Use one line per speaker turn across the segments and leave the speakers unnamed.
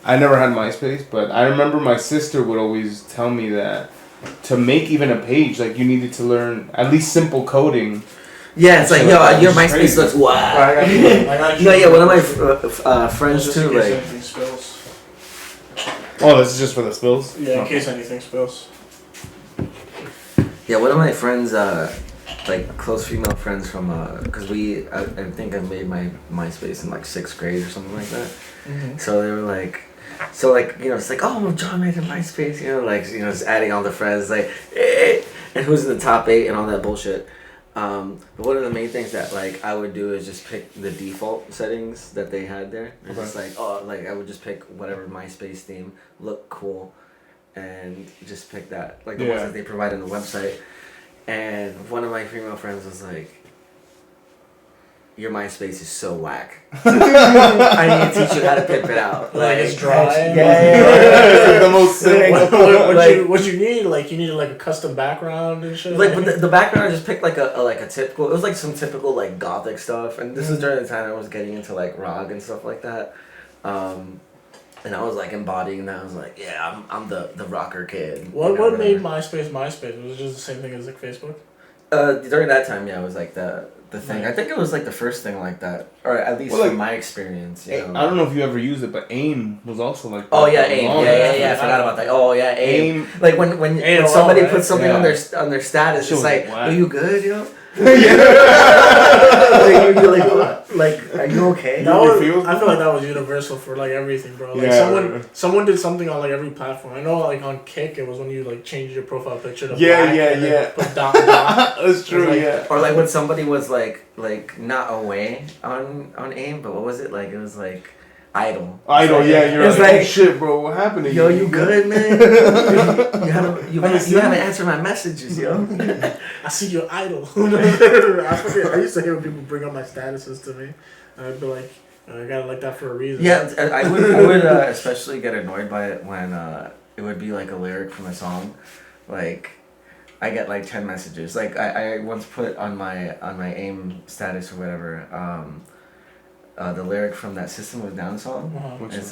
I never had MySpace, but I remember my sister would always tell me that to make even a page, like, you needed to learn at least simple coding.
Yeah, it's like, yo, your MySpace looks wow. Yeah, one of my friends too, like.
Anything spills.
Oh, this is just for the spills?
Yeah, in case anything spills.
Yeah, one of my friends, like close female friends from, cause I think I made my MySpace in like 6th grade or something like that.
Mm-hmm.
So they were like, it's like, oh, John made a MySpace, just adding all the friends, like, and who's in the top 8 and all that bullshit. But one of the main things that like I would do is just pick the default settings that they had there. It's just like, I would just pick whatever MySpace theme looked cool, and just pick that, like the ones that they provide on the website. And one of my female friends was like, your MySpace is so whack. I need to teach you how to pimp it out.
Like it's dry.
Yeah. The most simple.
What you need, like you needed like a custom background and shit.
Like, but the background I just picked like a typical. It was like some typical like gothic stuff, and this was during the time I was getting into like rock and stuff like that. And I was like embodying that. I was like, yeah, I'm the rocker kid.
What made MySpace MySpace? Was it just the same thing as like Facebook?
During that time, yeah, it was like the thing. I think it was like the first thing like that, or at least from my experience. You know?
I don't know if you ever used it, but AIM was also like.
Oh yeah, AIM. Yeah. I forgot about that. Oh yeah, AIM. Like when somebody puts something on their status, it's like, are you good, yo? like, are you okay?
I feel like that was universal for like everything, bro. Like someone did something on like every platform. I know, like on Kick, it was when you like changed your profile picture to black. Put dot.
That's true.
Like,
or like when somebody was like not away on AIM, but what was it like? It was like. Idle,
you're like, oh shit, bro, what happened to you?
Yo, you good, man? you haven't answered my messages, yo.
I see you're idle. I used to hear when people bring up my statuses to me. I'd be like, I got it like that for a reason.
Yeah, I would especially get annoyed by it when it would be like a lyric from a song. Like, I get like 10 messages. Like, I once put on my AIM status or whatever, the lyric from that System of a Down song is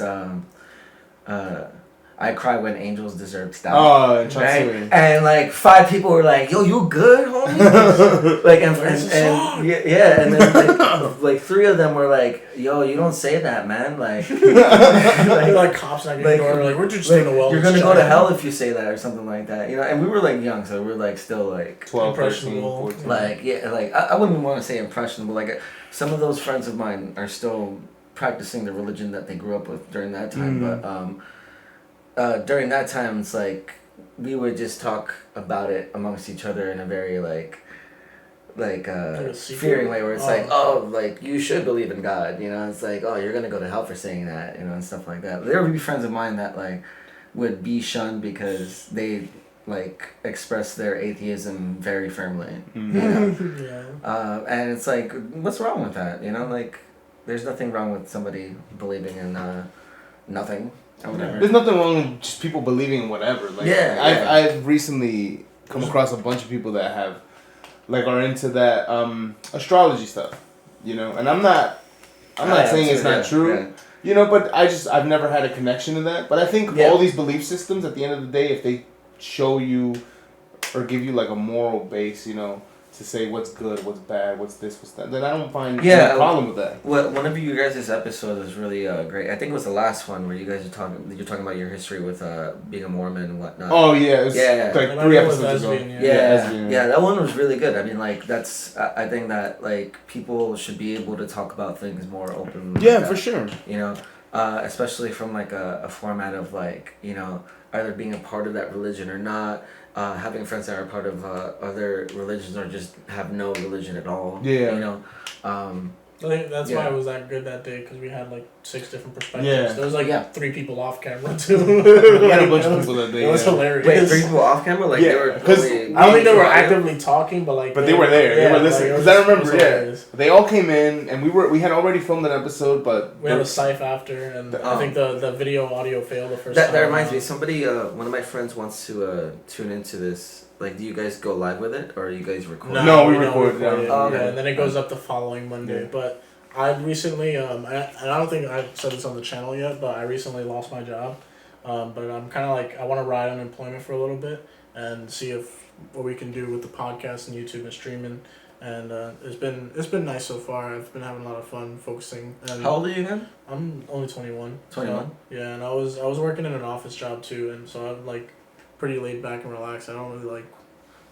I cry when angels deserve style.
Oh,
right? And like 5 people were like, "Yo, you good, homie?" Like and and then like 3 of them were like, "Yo, you don't say that, man." Like
like cops at your door, like we're just doing a wellness.
You're gonna go to hell if you say that or something like that, you know. And we were like young, so we were like still like
12, 13, 14.
Like I wouldn't want to say impressionable. Like some of those friends of mine are still practicing the religion that they grew up with during that time, but during that time, it's like we would just talk about it amongst each other in a very like fearing way, where it's like, oh, like you should believe in God, you know. It's like, oh, you're gonna go to hell for saying that, you know, and stuff like that. There would be friends of mine that like would be shunned because they like express their atheism very firmly, you know. And it's like, what's wrong with that, you know? Like, there's nothing wrong with somebody believing in nothing.
There's nothing wrong with just people believing in whatever. Like, I've recently come across a bunch of people that have, like, are into that astrology stuff, you know. And I'm not saying it's not true, you know. But I've never had a connection to that. But I think all these belief systems, at the end of the day, if they show you or give you like a moral base, you know, to say what's good, what's bad, what's this, what's that, then I don't find a problem with that.
Well, one of you guys' episode was really great. I think it was the last one where you guys are talking about your history with being a Mormon and whatnot.
Oh yeah, it was like 3 episodes ago.
Yeah, that one was really good. I mean, like I think that like people should be able to talk about things more openly.
Yeah, for sure.
You know, especially from like a format of like, you know, either being a part of that religion or not. Having friends that are part of other religions or just have no religion at all. Yeah. You know.
I think that's why it was that good that day, because we had like 6 different perspectives. Yeah. There was like 3 people off camera too.
We had a bunch of people that day.
It was hilarious.
Wait, 3 people off camera? Like they were.
Because I don't think they were actively talking, but like.
But they were there. They were listening. Because I remember, they all came in, and we had already filmed an episode, but
we had a Scythe after, and I think the video audio failed the first time.
That reminds me. Somebody, one of my friends wants to tune into this. Like, do you guys go live with it, or you guys record?
No, we record it.
And then it goes up the following Monday. But I recently, and I don't think I said this on the channel yet, but I recently lost my job. But I'm kind of like, I want to ride unemployment for a little bit and see if what we can do with the podcast and YouTube and streaming. And it's been nice so far. I've been having a lot of fun focusing. And
how old are you again?
I'm only 21.
21.
So, yeah, and I was working in an office job too, and so I'm like pretty laid back and relaxed. I don't really like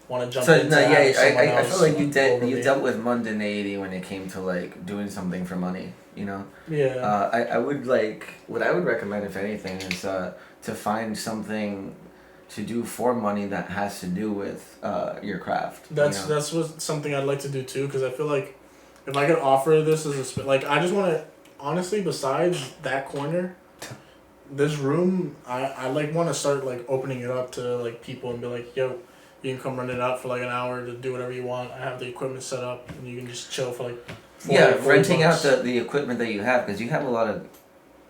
want to jump into
I feel like you dealt with mundanity when it came to like doing something for money, you know.
Yeah.
I would like, what I would recommend if anything is to find something to do for money that has to do with your craft.
That's what something I'd like to do too, because I feel like if I could offer this as like I just want to, honestly, besides that corner, this room, I like want to start like opening it up to like people and be like, yo, you can come run it out for like an hour to do whatever you want. I have the equipment set up and you can just chill for like 40
renting
bucks.
out the equipment that you have, because you have a lot of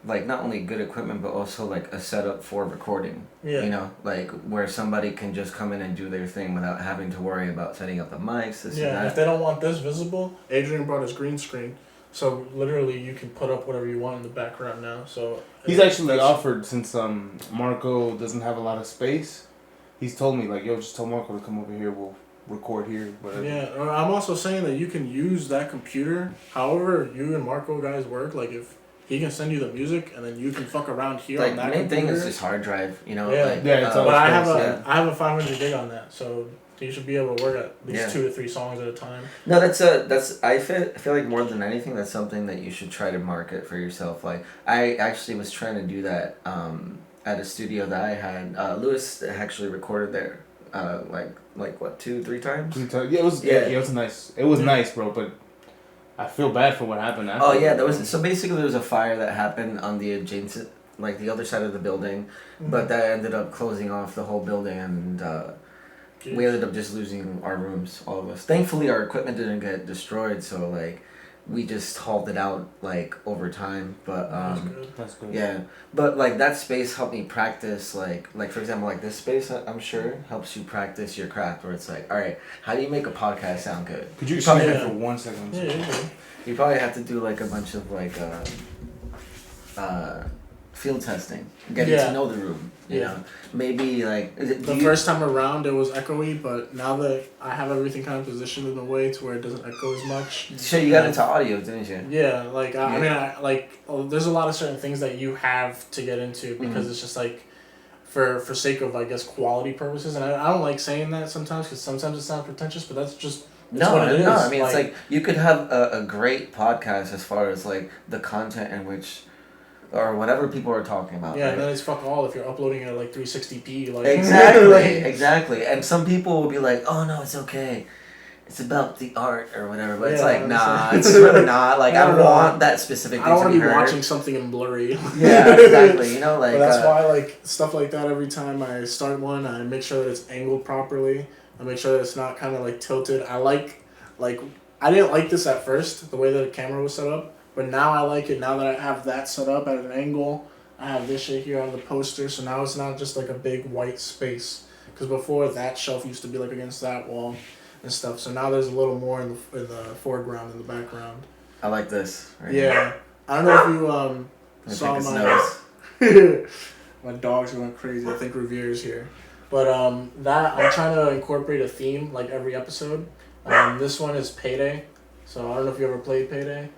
like not only good equipment but also like a setup for recording.
Yeah.
You know, like where somebody can just come in and do their thing without having to worry about setting up the mics. This and that.
If they don't want this visible, Adrian brought his green screen. So literally you can put up whatever you want in the background now. So
he's actually offered, since Marco doesn't have a lot of space, he's told me like, yo, just tell Marco to come over here, we'll record here, whatever.
Yeah, I'm also saying that you can use that computer however you and Marco guys work. Like if he can send you the music and then you can fuck around here
like
on that
main
computer.
thing is just hard drive, you know.
Yeah,
like,
it's
but I have
yeah.
a 500 gig on that, so you should be able to work at least 2 to 3 songs at a time.
No, I feel like more than anything that's something that you should try to market for yourself. Like I actually was trying to do that at a studio that I had. Lewis actually recorded there. Like what, 2-3 times?
3 times. Yeah, it was. Yeah, it was nice. It was nice, bro. But I feel bad for what happened after.
Oh yeah, there was a fire that happened on the adjacent, like the other side of the building, but that ended up closing off the whole building, and we ended up just losing our rooms, all of us. Thankfully, our equipment didn't get destroyed, so like we just hauled it out like over time. But
that's good.
Yeah, but like that space helped me practice. Like for example, like this space, I'm sure helps you practice your craft. Where it's like, all right, how do you make a podcast sound good?
Could you explain that for 1 second?
Yeah.
You probably have to do like a bunch of like field testing, getting to know the room. You know, maybe like
the first time around it was echoey, but now that I have everything kind of positioned in a way to where it doesn't echo as much.
So you got into audio, didn't you?
Yeah, like I mean, there's a lot of certain things that you have to get into because it's just like for sake of, I guess, quality purposes, and I don't like saying that sometimes because sometimes it sounds pretentious, but that's just.
No, I mean, it's like you could have a great podcast as far as like the content in which, or whatever people are talking about.
Yeah,
right?
and then it's fuck all if you're uploading it at like 360p. Like
exactly. And some people will be like, "Oh no, it's okay. It's about the art or whatever." But it's like, nah, it's really not. Like I don't want that specific thing.
I don't want to be
heard.
watching something in blurry.
Yeah, exactly. You know, like.
But that's why, like stuff like that. Every time I start one, I make sure that it's angled properly. I make sure that it's not kind of like tilted. I didn't like this at first, the way that the camera was set up, but now I like it. Now that I have that set up at an angle, I have this shit here on the poster, so now it's not just like a big white space. Because before, that shelf used to be like against that wall and stuff. So now there's a little more in the foreground and the background.
I like this. Right
yeah,
here.
I don't know if you saw my my dog's going crazy. I think Revere's here. But that I'm trying to incorporate a theme like every episode. This one is Payday, so I don't know if you ever played Payday.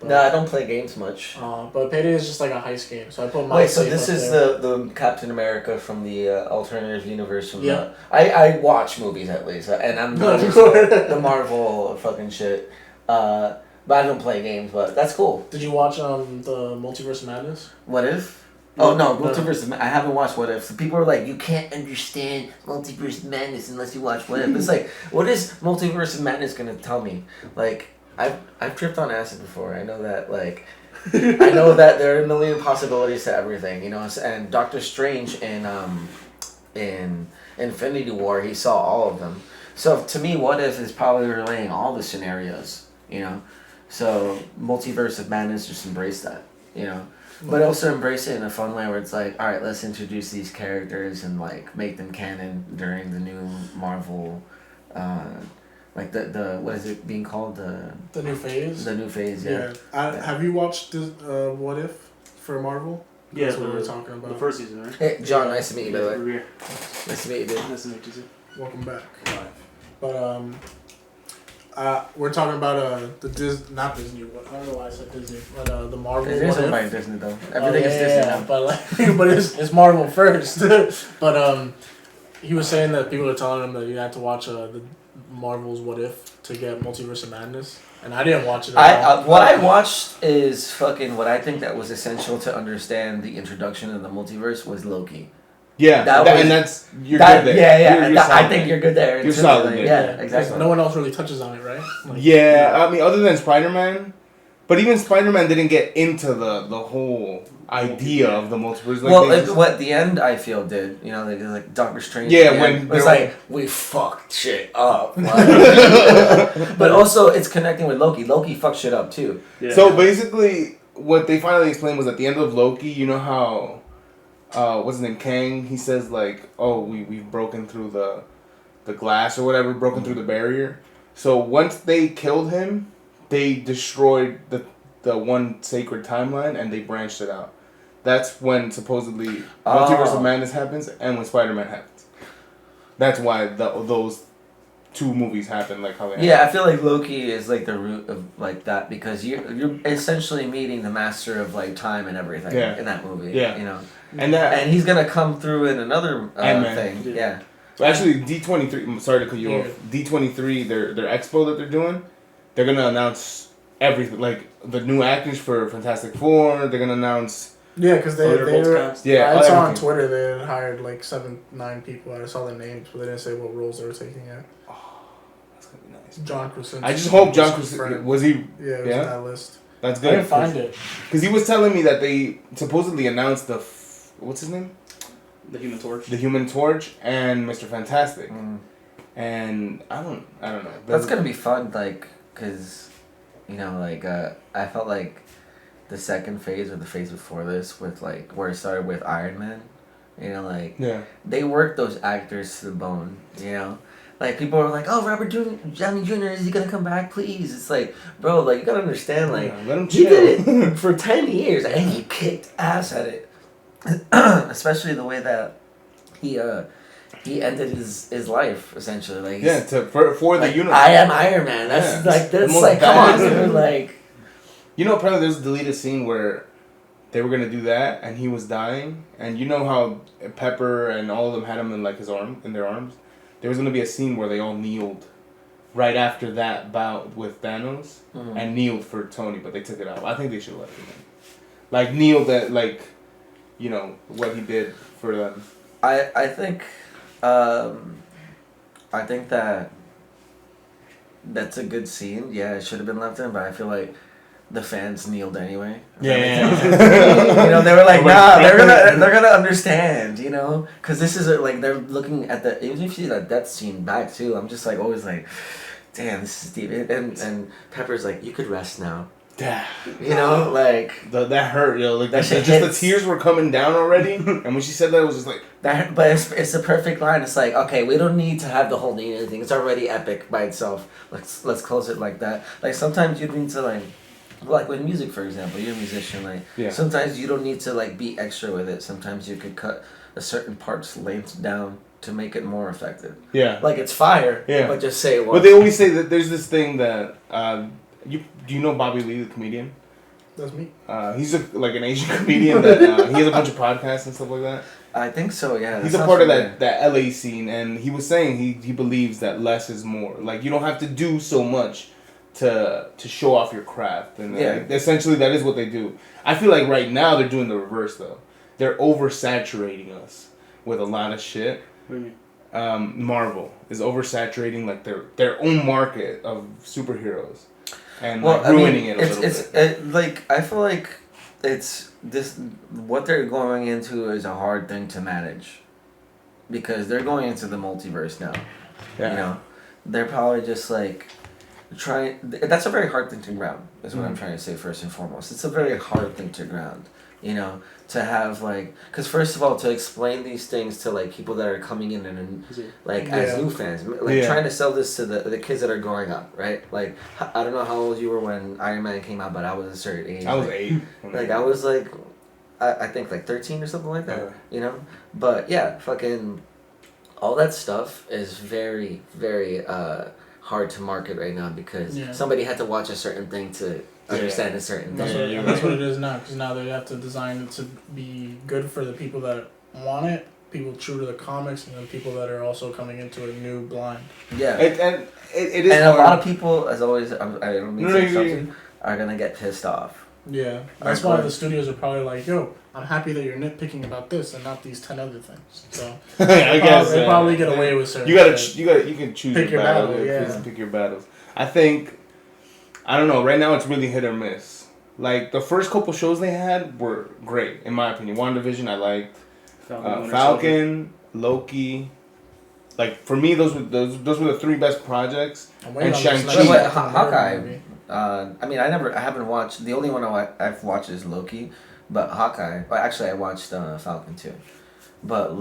No, I don't play games much.
But Payday is just like a heist game, so I put my.
Wait, so this is the Captain America from the alternative universe from the. I watch movies at least, and I'm not the Marvel fucking shit. But I don't play games, but that's cool.
Did you watch the Multiverse of Madness?
What If? Oh no, Multiverse. I haven't watched What If. So people are like, you can't understand Multiverse of Madness unless you watch What If. It's like, what is Multiverse of Madness gonna tell me? Like, I've tripped on acid before. I know that. Like, I know that there are a million possibilities to everything. You know, and Doctor Strange in Infinity War, he saw all of them. So to me, What If is probably relaying all the scenarios. You know, so Multiverse of Madness, just embrace that. You know. But also embrace it in a fun way where it's like, all right, let's introduce these characters and like make them canon during the new Marvel Like the what is it being called,
the new phase.
The new phase, yeah.
Have you watched this, What If for Marvel?
Yeah,
that's what we were talking about.
The first season, right?
Hey, John, nice to meet you, by the way.
We're here.
Nice to meet you, dude.
Nice to meet you too.
Welcome back. But we're talking about not Disney. I don't know why I said Disney, but the Marvel.
It is owned by Disney though. Everything is Disney now.
But but it's Marvel first. But he was saying that people are telling him that you have to watch the Marvel's What If to get Multiverse of Madness, and I didn't watch it.
What I watched is fucking what I think that was essential to understand the introduction of the multiverse was Loki.
Yeah,
good there.
Yeah.
I think you're good there.
You're solid.
Yeah, exactly.
No one else really touches on it, right?
I mean, other than Spider-Man, but even Spider-Man didn't get into the whole idea of the multiverse.
What the end I feel did, like Doctor Strange.
Yeah, when
it was like we fucked shit up. But also it's connecting with Loki. Loki fucked shit up too.
Yeah. So basically, what they finally explained was at the end of Loki. You know how. What's his name? Kang. He says like, "Oh, we've broken through the glass or whatever, broken through the barrier." So once they killed him, they destroyed the one sacred timeline and they branched it out. That's when supposedly Multiverse of Madness happens and when Spider-Man happens. That's why those two movies happen like how they happen.
Yeah, I feel like Loki is like the root of like that because you're essentially meeting the master of like time and everything in that movie.
Yeah.
And he's gonna come through in another thing. Yeah.
So actually, D23. Sorry to cut you off. D23. Their expo that they're doing, they're gonna announce everything like the new actors for Fantastic Four. They're gonna announce.
Yeah, because they were. I saw on Twitter they had hired like 7-9 people. I saw the names, but they didn't say what roles they were taking yet.
Oh, that's gonna be nice.
John Krasinski.
I just hope John Krasinski was he.
Yeah, it was on that list.
That's good.
I didn't find it
because he was telling me that they supposedly announced what's his name?
The Human Torch.
The Human Torch and Mr. Fantastic. And I don't know.
That's gonna be fun, like, cause, I felt like the second phase or the phase before this with like where it started with Iron Man, they worked those actors to the bone, Like people were like, "Oh, Robert Downey Jr. is he gonna come back? Please!" It's like, bro, like you gotta understand, like
let him
he did it for 10 years and he kicked ass at it. Especially the way that he ended his life essentially, like
for the universe.
I am Iron Man. That's come on, dude. Like,
apparently there's a deleted scene where they were gonna do that and he was dying, and you know how Pepper and all of them had him in like in their arms. There was gonna be a scene where they all kneeled right after that bout with Thanos and kneeled for Tony, but they took it out. I think they should have left it in. Like kneeled at like. What he did for them.
I think that that's a good scene. Yeah, it should have been left in, but I feel like the fans kneeled anyway.
Yeah.
They were like, nah, they're gonna understand, because this is like they're looking at the even if you see that death scene back too. I'm just like always like, damn, this is deep. And Pepper's like, you could rest now. Like
that hurt, like
that
just the tears were coming down already, and when she said that, it was just like
that. But it's the perfect line. It's like, okay, we don't need to have the whole need anything. It's already epic by itself. Let's close it like that. Like sometimes you need to like with music, for example, you're a musician. Sometimes you don't need to like be extra with it. Sometimes you could cut a certain part's length down to make it more effective.
Yeah,
like it's fire. Yeah, but just say it once.
But they always say that there's this thing that. Do you know Bobby Lee, the comedian?
That's me.
He's like an Asian comedian that he has a bunch of podcasts and stuff like that.
I think so, yeah.
He's a part of that LA scene, and he was saying he believes that less is more. Like you don't have to do so much to show off your craft, and essentially that is what they do. I feel like right now they're doing the reverse though. They're oversaturating us with a lot of shit.
What do you mean?
Marvel is oversaturating like their own market of superheroes. And ruining it a little bit.
I feel like it's this. What they're going into is a hard thing to manage, because they're going into the multiverse now. Yeah. They're probably just like trying. That's a very hard thing to ground. Is what I'm trying to say first and foremost. It's a very hard thing to ground you know, to have like, because first of all, to explain these things to like people that are coming in and like as new fans, like trying to sell this to the kids that are growing up, right? Like I don't know how old you were when Iron Man came out, but I was a certain age.
I was 8.
Like I was like, I think like 13 or something like that, you know. But yeah, fucking, all that stuff is very very hard to market right now because somebody had to watch a certain thing to understand a certain thing.
That's what it is now, because now they have to design it to be good for the people that want it, people true to the comics, and then people that are also coming into a new blind.
Yeah.
It is
and
hard.
A lot of people, as always, I don't mean to say something, are going to get pissed off.
Yeah. That's why the studios are probably like, yo, I'm happy that you're nitpicking about this and not these 10 other things. So
I guess
they probably get away with certain
you can choose
pick
your battle. Pick your battles. I think, I don't know, right now it's really hit or miss. Like, the first couple shows they had were great, in my opinion. WandaVision I liked. Falcon, Loki. Like, for me, those were the 3 best projects. And Shang-Chi.
Hawkeye. I mean, I haven't watched, the only one I've watched is Loki. But Hawkeye, well, actually I watched Falcon too. But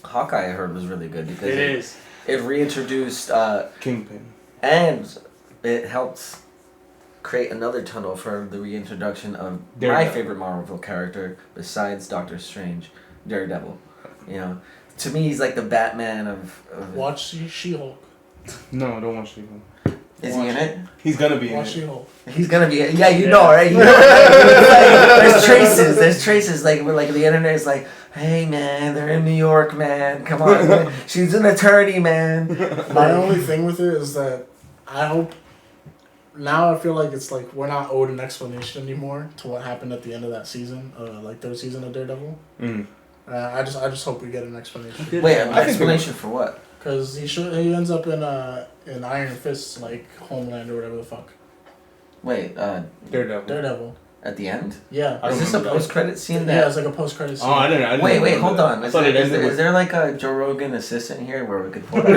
Hawkeye I heard was really good because it reintroduced
Kingpin.
And it helped create another tunnel for the reintroduction of my favorite Marvel character besides Doctor Strange, Daredevil. You know, to me he's like the Batman of
Watch She-Hulk.
No, don't watch She-Hulk.
Is he in it?
He's gonna be in it.
She-Hulk.
He's gonna be. Yeah, you know, right? You know, there's traces. There's traces. Like the internet is like, hey man, they're in New York, man. Come on, man. She's an attorney, man.
My only thing with it is that I hope. Now I feel like it's like we're not owed an explanation anymore to what happened at the end of that season, like 3rd season of Daredevil. I just hope we get an explanation.
Wait, an explanation for what?
Because he ends up in Iron Fist, like Homeland or whatever the fuck.
Wait,
Daredevil.
At the end?
Yeah.
Is this a post-credit scene?
Yeah, it's like a post-credit scene.
Oh, I didn't
Wait, hold on. Is there like a Joe Rogan assistant here where we could pull that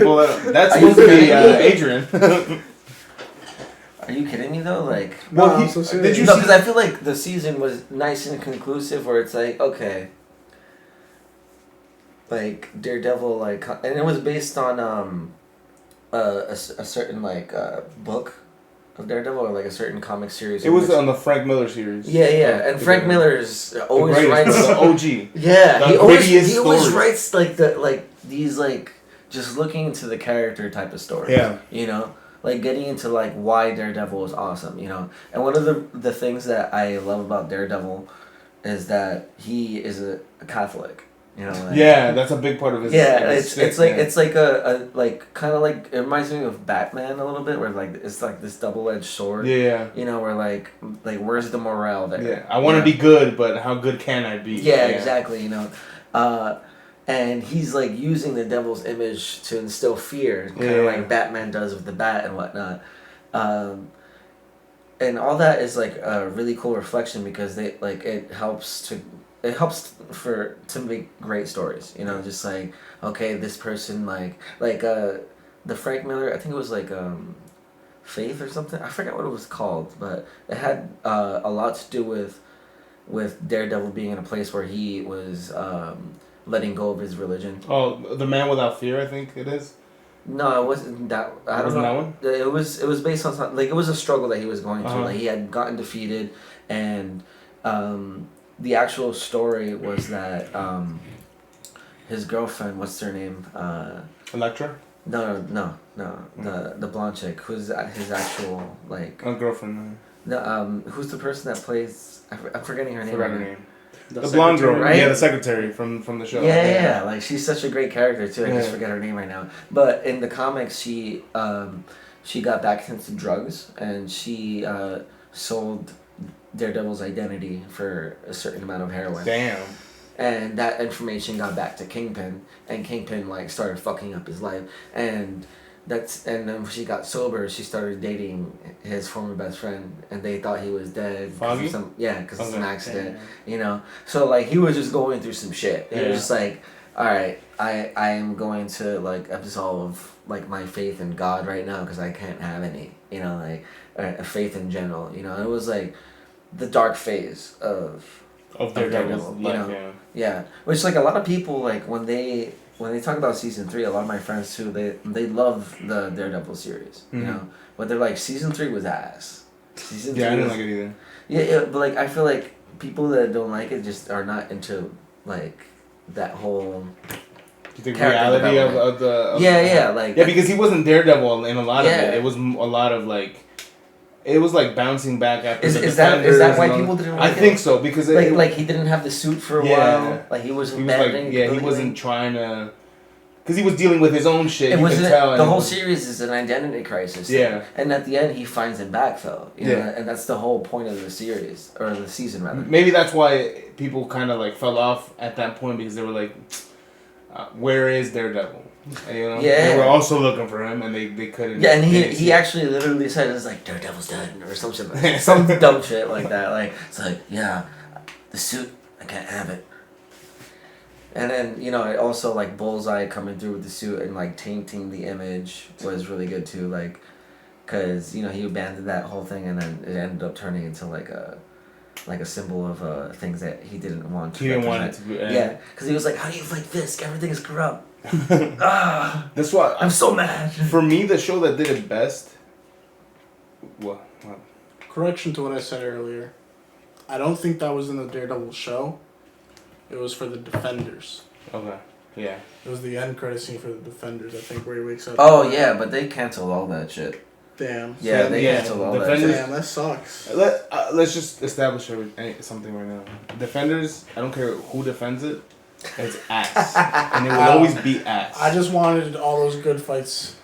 up? That's supposed to be Adrian.
Are you kidding me though? Like,
well, I'm so serious.
Did you? No, because I feel like the season was nice and conclusive, where it's like, okay, like Daredevil, like, and it was based on a certain like book of Daredevil or like a certain comic series.
It was on the Frank Miller series.
Yeah, and Frank Miller's always writes
the OG.
Yeah, he always writes like these like just looking into the character type of stories.
Yeah,
you know. Like, getting into, like, why Daredevil is awesome, you know? And one of the things that I love about Daredevil is that he is a Catholic, you know? Like,
yeah, that's a big part of his...
Yeah, it's like a like, kind of like, it reminds me of Batman a little bit, where, like, it's like this double-edged sword.
Yeah.
You know, where, like where's the morale there?
Yeah, I want to be good, but how good can I be?
Yeah, exactly, you know? And he's like using the devil's image to instill fear, kind of like Batman does with the bat and whatnot. And all that is like a really cool reflection because it helps to make great stories. You know, just like, okay, this person like the Frank Miller, I think it was like Faith or something. I forgot what it was called, but it had a lot to do with Daredevil being in a place where he was letting go of his religion.
Oh, The Man Without Fear, I think it is.
No, it wasn't that. I don't know.
That one?
It was based on something, like, it was a struggle that he was going through. Like, he had gotten defeated, and the actual story was that his girlfriend, what's her name?
Elektra?
No. The blonde chick, who's his actual like.
Girlfriend.
No, who's the person that plays? I'm forgetting her name.
Forgot her name. The blonde girl, right? Yeah, the secretary from the show.
Yeah, like, she's such a great character too. I just forget her name right now. But in the comics, she got back into drugs, and she sold Daredevil's identity for a certain amount of heroin.
Damn.
And that information got back to Kingpin, and Kingpin like started fucking up his life, and then when she got sober, she started dating his former best friend, and they thought he was dead.
Foggy?
Because of some accident, you know. So like, he was just going through some shit. He was just like, all right, I am going to like absolve like my faith in God right now because I can't have any, you know, like faith in general, you know. And it was like the dark phase of
Daredevil's
you
life,
know? Yeah. Which like a lot of people like when they talk about season 3, a lot of my friends too, they love the Daredevil series, you know, but they're like season 3 was ass. Season 3
I didn't like it either.
Yeah, but like I feel like people that don't like it just are not into like that whole.
The reality of the.
Like.
Yeah, because he wasn't Daredevil in a lot of it. It was a lot of like. It was like bouncing back after
is that why people didn't like it?
I think so because
like he didn't have the suit for a while. Like he was
he wasn't trying to. Because he was dealing with his own shit.
The whole series is an identity crisis.
Yeah.
And at the end, he finds it back, though. You know? And that's the whole point of the series, or the season, rather.
Maybe that's why people kind of like fell off at that point because they were like, where is Daredevil? And, you know, they were also looking for him, and they couldn't.
Yeah, and he actually literally said it's like Daredevil's dead or some shit, like some dumb shit like that. Like it's like the suit, I can't have it. And then it also like Bullseye coming through with the suit and like tainting the image was really good too, like, cause he abandoned that whole thing and then it ended up turning into like a symbol of things that he didn't want to.
He didn't want it to be.
Yeah, cause he was like, how do you fight Fisk? Everything is corrupt.
That's why
I'm so mad.
For me, the show that did it best. What?
Correction to what I said earlier. I don't think that was in the Daredevil show. It was for the Defenders.
Okay. Yeah.
It was the end credit scene for the Defenders, I think, where he wakes up.
Oh yeah, but they canceled all that shit.
Damn.
Yeah, they canceled all that shit.
Damn, that sucks.
Let's just establish something right now. Defenders, I don't care who defends it, it's ass. And it will always be ass.
I just wanted all those good fights.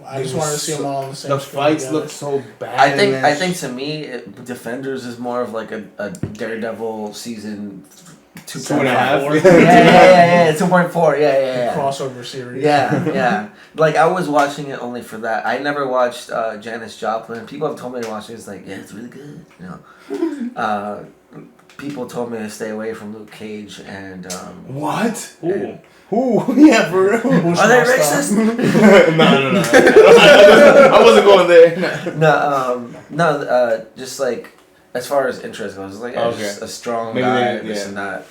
I just wanted to see them all on the same
The
screen
fights
together.
look so bad.
I think to me, Defenders is more of like a Daredevil season 2.5. Yeah, 2.4. Yeah.
Crossover series.
Yeah. Like I was watching it only for that. I never watched Janis Joplin. People have told me to watch it. It's like, yeah, it's really good. People told me to stay away from Luke Cage and.
What? Who? Yeah, for real.
Are they racist?
No. I wasn't going there.
No. Just like. As far as interest goes, it's like just a strong guy, this and that,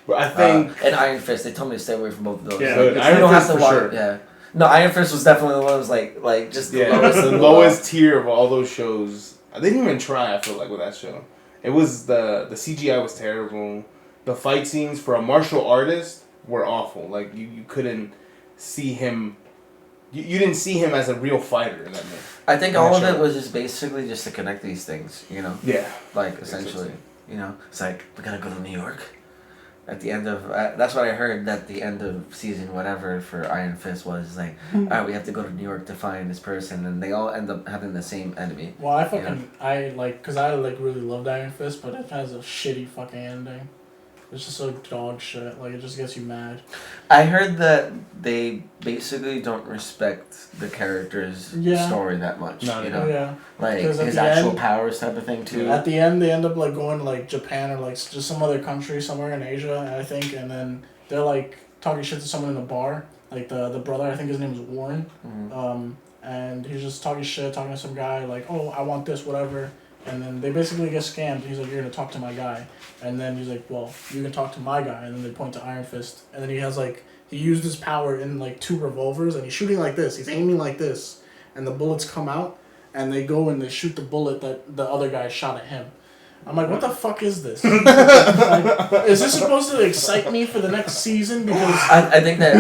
But I think
and Iron Fist. They told me to stay away from both of those.
Yeah,
Iron Fist for sure.
Yeah, no, Iron Fist was definitely the one that was like just the
lowest tier of all those shows. They didn't even try. I feel like with that show, it was the CGI was terrible. The fight scenes for a martial artist were awful. Like you couldn't see him. You didn't see him as a real fighter in that movie.
I think all of it was just basically just to connect these things,
Yeah.
Like, essentially, It's like, we gotta go to New York. At the end of... that's what I heard, that the end of season whatever for Iron Fist was like, alright, we have to go to New York to find this person, and they all end up having the same enemy.
Well, I really loved Iron Fist, but it has a shitty fucking ending. It's just so dog shit. Like, it just gets you mad.
I heard that they basically don't respect the character's story that much.
Yeah.
Like, his actual powers type of thing, too.
At the end, they end up, like, going to, like, Japan or, like, just some other country somewhere in Asia, I think, and then they're, like, talking shit to someone in a bar. Like, the brother, I think his name is Warren.
Mm-hmm.
And he's just talking to some guy, like, oh, I want this, whatever. And then they basically get scammed. He's like, you're going to talk to my guy. And then he's like, well, you can talk to my guy. And then they point to Iron Fist. And then he has, like, he used his power in, like, 2 revolvers. And he's shooting like this. He's aiming like this. And the bullets come out. And they go and they shoot the bullet that the other guy shot at him. I'm like, what the fuck is this? Like, is this supposed to excite me for the next season? Because
I think that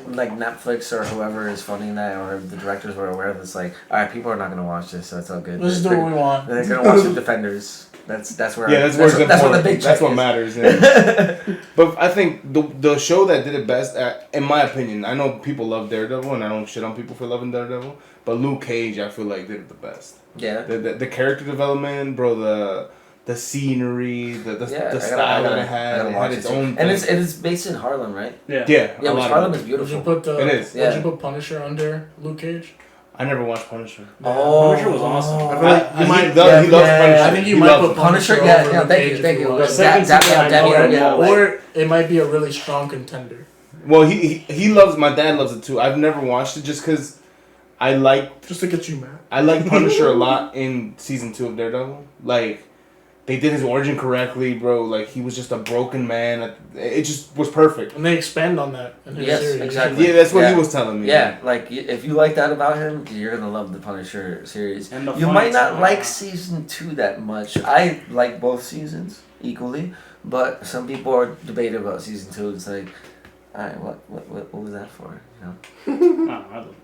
like Netflix or whoever is funding that or the directors were aware of this. Like, all right, people are not gonna watch this, so it's all good.
Let's do what we want.
They're gonna watch the Defenders. That's where.
That's what the big. That's what matters. Yeah. But I think the show that did it best, in my opinion, I know people love Daredevil, and I don't shit on people for loving Daredevil, but Luke Cage, I feel like did it the best.
Yeah.
The character development, bro. The scenery, the style that it had its own.
And it's based in Harlem, right?
Yeah.
Yeah, which Harlem is beautiful.
It is.
Would you put Punisher under Luke Cage?
I never watched Punisher.
Oh, Punisher was awesome.
I feel like he loves Punisher.
I think you might put Punisher over
Thank you.
Or it might be a really strong contender.
Well, he loves. My dad loves it too. I've never watched it just because I like.
Just to get you mad.
I like Punisher a lot in season 2 of Daredevil. Like, they did his origin correctly, bro. Like, he was just a broken man. It just was perfect.
And they expand on that in his series.
Exactly.
Yeah, that's what he was telling me.
Yeah, like, if you like that about him, you're gonna love the Punisher series.
And
you might not like season 2 that much. I like both seasons equally, but some people are debating about season 2. It's like, alright, what was that for? You know?
I love it.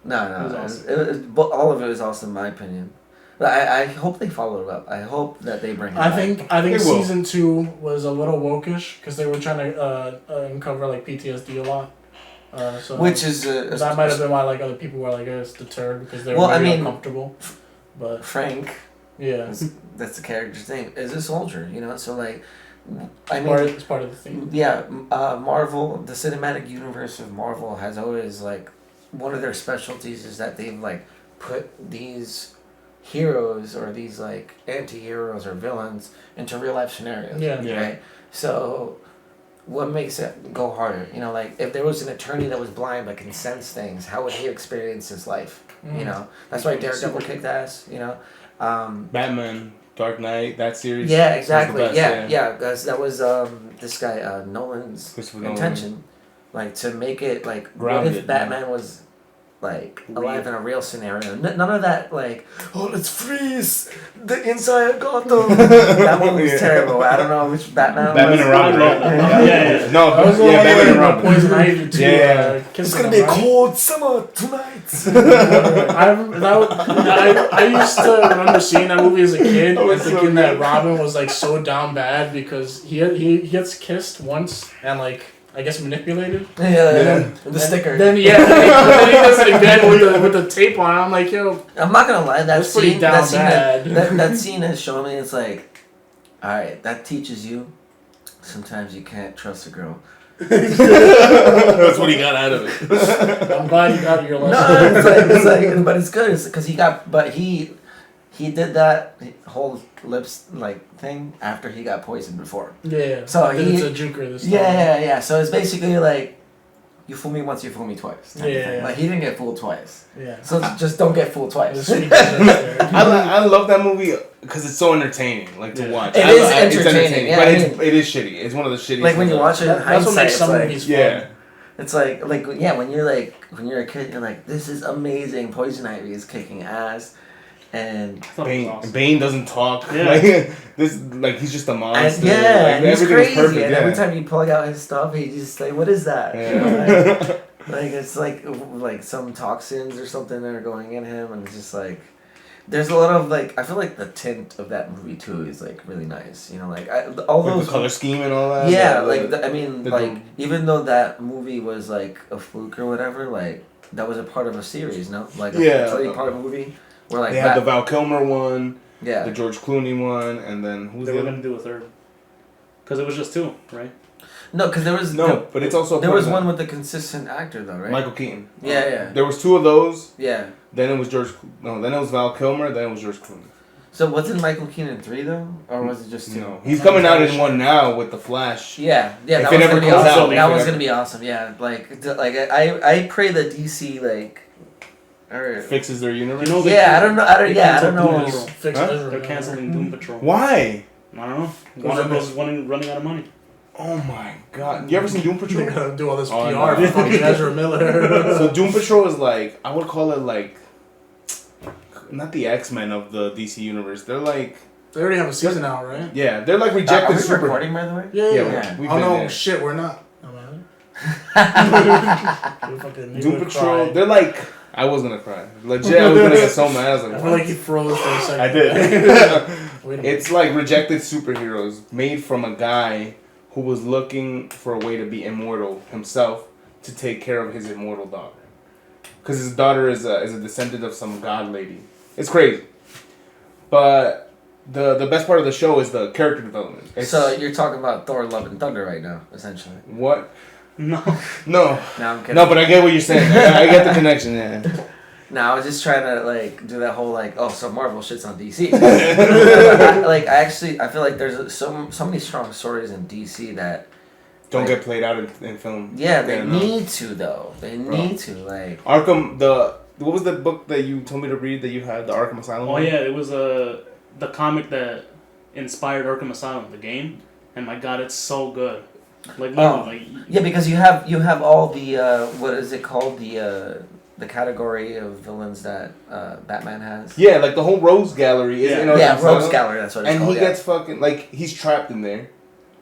No,
It was awesome.
all of it was awesome in my opinion. But I hope they follow it up. I hope that they bring it
I
back.
think season 2 was a little wokish because they were trying to uncover like PTSD a lot. So
which is
that might have been why like other people were like it's deterred because they were uncomfortable. But
Frank,
yeah,
that's the character's name, is a soldier. You know, so like, I mean,
it's part of the theme.
Yeah, Marvel, the cinematic universe of Marvel has always like one of their specialties is that they've like put these heroes or these like anti-heroes or villains into real life scenarios.
Yeah.
Right? So what makes it go harder? You know, like if there was an attorney that was blind but can sense things, how would he experience his life? You know? That's why Daredevil kicked ass, you know.
Batman, Dark Knight, that series.
Yeah, exactly.
Was the best,
yeah, because that was this guy Nolan's intention. Like to make it like
grounded,
what if Batman was like alive in a real scenario. None of that like, oh, let's freeze the inside of Gotham. That one was terrible. I don't know which Batman
and Robin.
Yeah.
No,
Batman and Robin. Poison Ivy too.
It's gonna be a cold summer tonight.
I used to remember seeing that movie as a kid and thinking that Robin was like so down bad because he gets kissed once and like I guess manipulated.
Yeah. The sticker.
Then he does it again with the tape on. I'm like, yo.
I'm not gonna lie, that scene
bad.
That scene has shown me it's like, alright, that teaches you sometimes you can't trust a girl.
That's what he got out of it.
I'm glad you got your lesson.
No, it's like but it's good. It's because he did that whole lips like thing after he got poisoned before.
Yeah.
So
it's a joker this time.
Yeah. So it's basically like, you fool me once, you fool me twice.
Yeah.
Like he didn't get fooled twice.
Yeah.
So just don't get fooled twice.
I love that movie because it's so entertaining, like to watch.
It is entertaining, yeah,
but it is shitty. It's one of the shittiest.
Like when you watch it in hindsight,
that's what makes some movies fun.
It's like when you're a kid, you're like, this is amazing. Poison Ivy is kicking ass. And
Bane doesn't talk.
Yeah.
Like he's just a monster.
And he's crazy.
Perfect,
and every time you plug out his stuff, he just like, what is that?
Yeah.
You know, like it's like some toxins or something that are going in him, and it's just like there's a lot of like I feel like the tint of that movie too is like really nice. You know, like all those
the color scheme and all that.
Yeah, even though that movie was like a fluke or whatever, like that was a part of a series, no? Like a 3-part movie. Where like
they had the Val Kilmer one,
the
George Clooney one, and then
they were gonna do a third, because it was just 2, right?
No, because there was
but it's also
there was one with the consistent actor though, right?
Michael Keaton.
Yeah.
There was 2 of those.
Yeah.
Then it was then it was Val Kilmer. Then it was George Clooney.
So wasn't Michael Keaton 3 though, or was it just 2?
No, he's coming out in one now with the Flash.
Yeah, that was gonna be awesome. That was gonna be awesome. Yeah, like I pray that DC like.
Fixes their universe.
You know,
I don't know.
They're canceling Doom Patrol.
Why?
I don't know. Warner Bros. is running out of money.
Oh my god! You ever seen Doom Patrol?
They're gonna do all this PR for fucking Ezra Miller.
So Doom Patrol is like I would call it like not the X-Men of the DC universe. They're like
they already have a season out, right?
Yeah, they're like rejected.
Are we recording, by the way?
Yeah.
Oh
no, shit, we're not.
Doom Patrol. They're like. I was gonna cry. Legit, I was gonna get so mad. I was like,
I feel like you froze for a second.
I did. It's like rejected superheroes made from a guy who was looking for a way to be immortal himself to take care of his immortal daughter. Because his daughter is a descendant of some god lady. It's crazy. But the best part of the show is the character development.
So you're talking about Thor: Love and Thunder right now, essentially.
What?
No,
I'm kidding.
No, but I get what you're saying. I get the connection. Yeah.
No, I was just trying to like do that whole like so Marvel shits on DC. I feel like there's so many strong stories in DC that
don't get played out in film.
Yeah, they need to though. They need to like
Arkham. What was the book that you told me to read that you had, the Arkham Asylum?
Oh yeah, it was the comic that inspired Arkham Asylum, the game, and my God, it's so good. Like
yeah, because you have all the what is it called, the category of villains that Batman has.
Yeah, like the whole Rogues Gallery is in Arkham
Rogues Gallery. That's what it's
and
called.
And he gets fucking like he's trapped in there,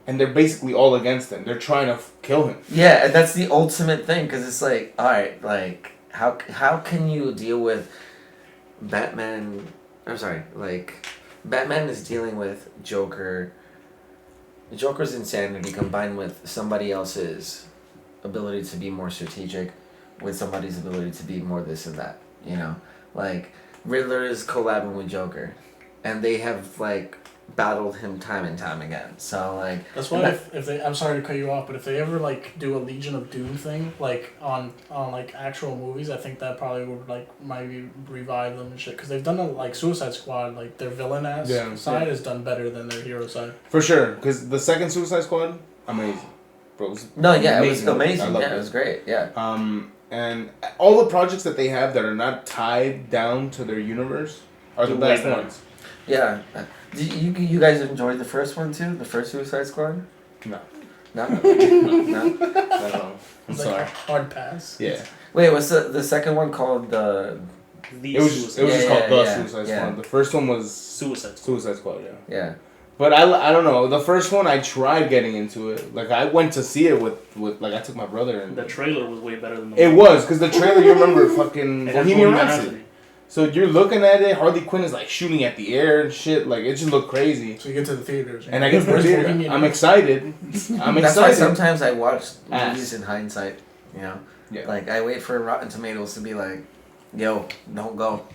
and they're basically all against him. They're trying to kill him.
Yeah, and that's the ultimate thing because it's like, all right, like how can you deal with Batman? I'm sorry, like Batman is dealing with Joker. Joker's insanity combined with somebody else's ability to be more strategic, with somebody's ability to be more this and that. You know, like Riddler is collabing with Joker, and they have like battled him time and time again. So like
that's why if they, I'm sorry to cut you off, but if they ever like do a Legion of Doom thing like on like actual movies, I think that probably would like maybe revive them and shit, because they've done a, like Suicide Squad, like their villain ass side is done better than their hero side.
For sure, because the second Suicide Squad, amazing, bro. It was
it was amazing. Yeah, it was great. Yeah.
And all the projects that they have that are not tied down to their universe are the best ones.
Yeah. You guys enjoyed the first one too? The first Suicide Squad?
No.
No?
No. I'm sorry.
Hard pass.
Yeah.
Wait, was the second one called the...
It was just called The Suicide Squad. The first one was
Suicide
Squad, yeah.
Yeah.
But I don't know. The first one, I tried getting into it. Like, I went to see it with like, I took my brother. And
the trailer was way better than the movie.
It was, because the trailer, you remember, fucking Bohemian Rhapsody. So you're looking at it, Harley Quinn is, like, shooting at the air and shit. Like, it just looked crazy.
So you get to the theaters.
And I get to the theater. I'm excited.
That's why sometimes I watch movies in hindsight, you know?
Yeah.
Like, I wait for Rotten Tomatoes to be like, yo, don't go.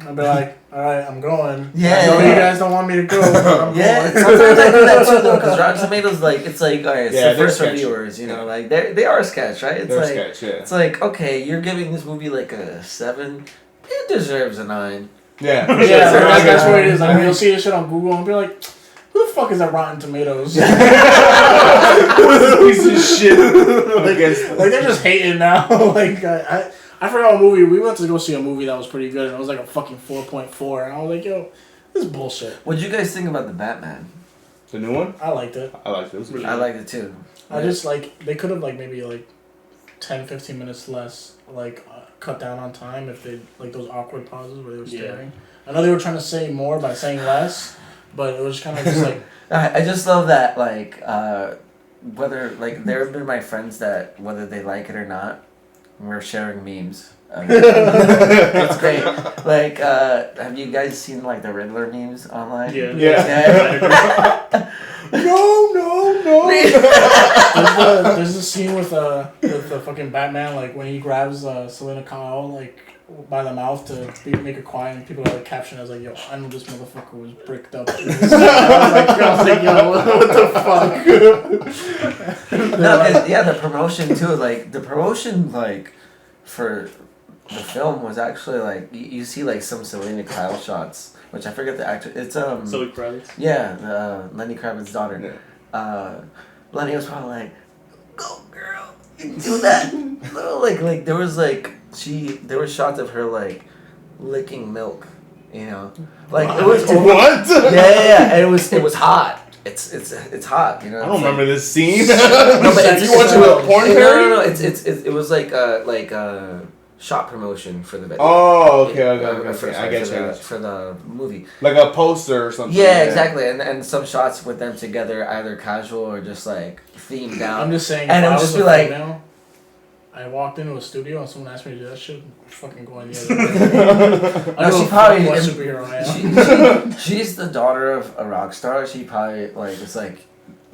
I'll be like, alright, I'm going.
Yeah.
I know you guys don't want me to go, but I'm
going. Sometimes I do that too, though, because Rotten Tomatoes, like, it's like, alright, it's the first reviewers, you know, like, they are a sketch, right? It's like,
sketch, yeah.
It's like, okay, you're giving this movie like a 7, it deserves a 9.
Yeah.
That's what it is. Like, you'll see this shit on Google and be like, who the fuck is that Rotten Tomatoes? Who
is this piece of shit?
Like, they're just hating now. Like, I forgot a movie. We went to go see a movie that was pretty good, and it was like a fucking 4.4. And I was like, yo, this is bullshit.
What'd you guys think about the Batman?
The new one?
I liked it.
I liked it. It was really
I liked it too.
I just, like, they could have, like, maybe, like, 10, 15 minutes less, like, cut down on time if they, like, those awkward pauses where they were staring. I know they were trying to say more by saying less, but it was kind of just, like...
I just love that, like, whether, like, there have been my friends that, whether they like it or not, we're sharing memes. It's great. Like, have you guys seen like the Riddler memes online?
Yeah. No.
There's a scene with the fucking Batman, like when he grabs Selena Kyle like by the mouth to make her quiet, and people are like caption as like, yo, I know this motherfucker was bricked up. I was like, yo, what the fuck?
The promotion too. Like the promotion, like for the film was actually like you see like some Selena Kyle shots, which I forget the actor. It's
Zoe Kravitz.
Yeah, Lenny Kravitz's daughter. Lenny was probably like, "Go girl, you do that." No, like there was there were shots of her like licking milk, you know, like it was
what?
Yeah, and it was hot. It's hot, you know.
I don't remember this scene.
No, but
you watching a porn parody?
No. It was like shot promotion for the video.
Oh, okay. I get you.
For the movie.
Like a poster or something.
Yeah, exactly. And some shots with them together, either casual or just like themed out.
I'm just saying.
And it would just be like.
Now, I walked into a studio and someone asked me to do that shit. I'm fucking going the other way. I know
she probably
what superhero I am.
She's the daughter of a rock star. She probably like it's like.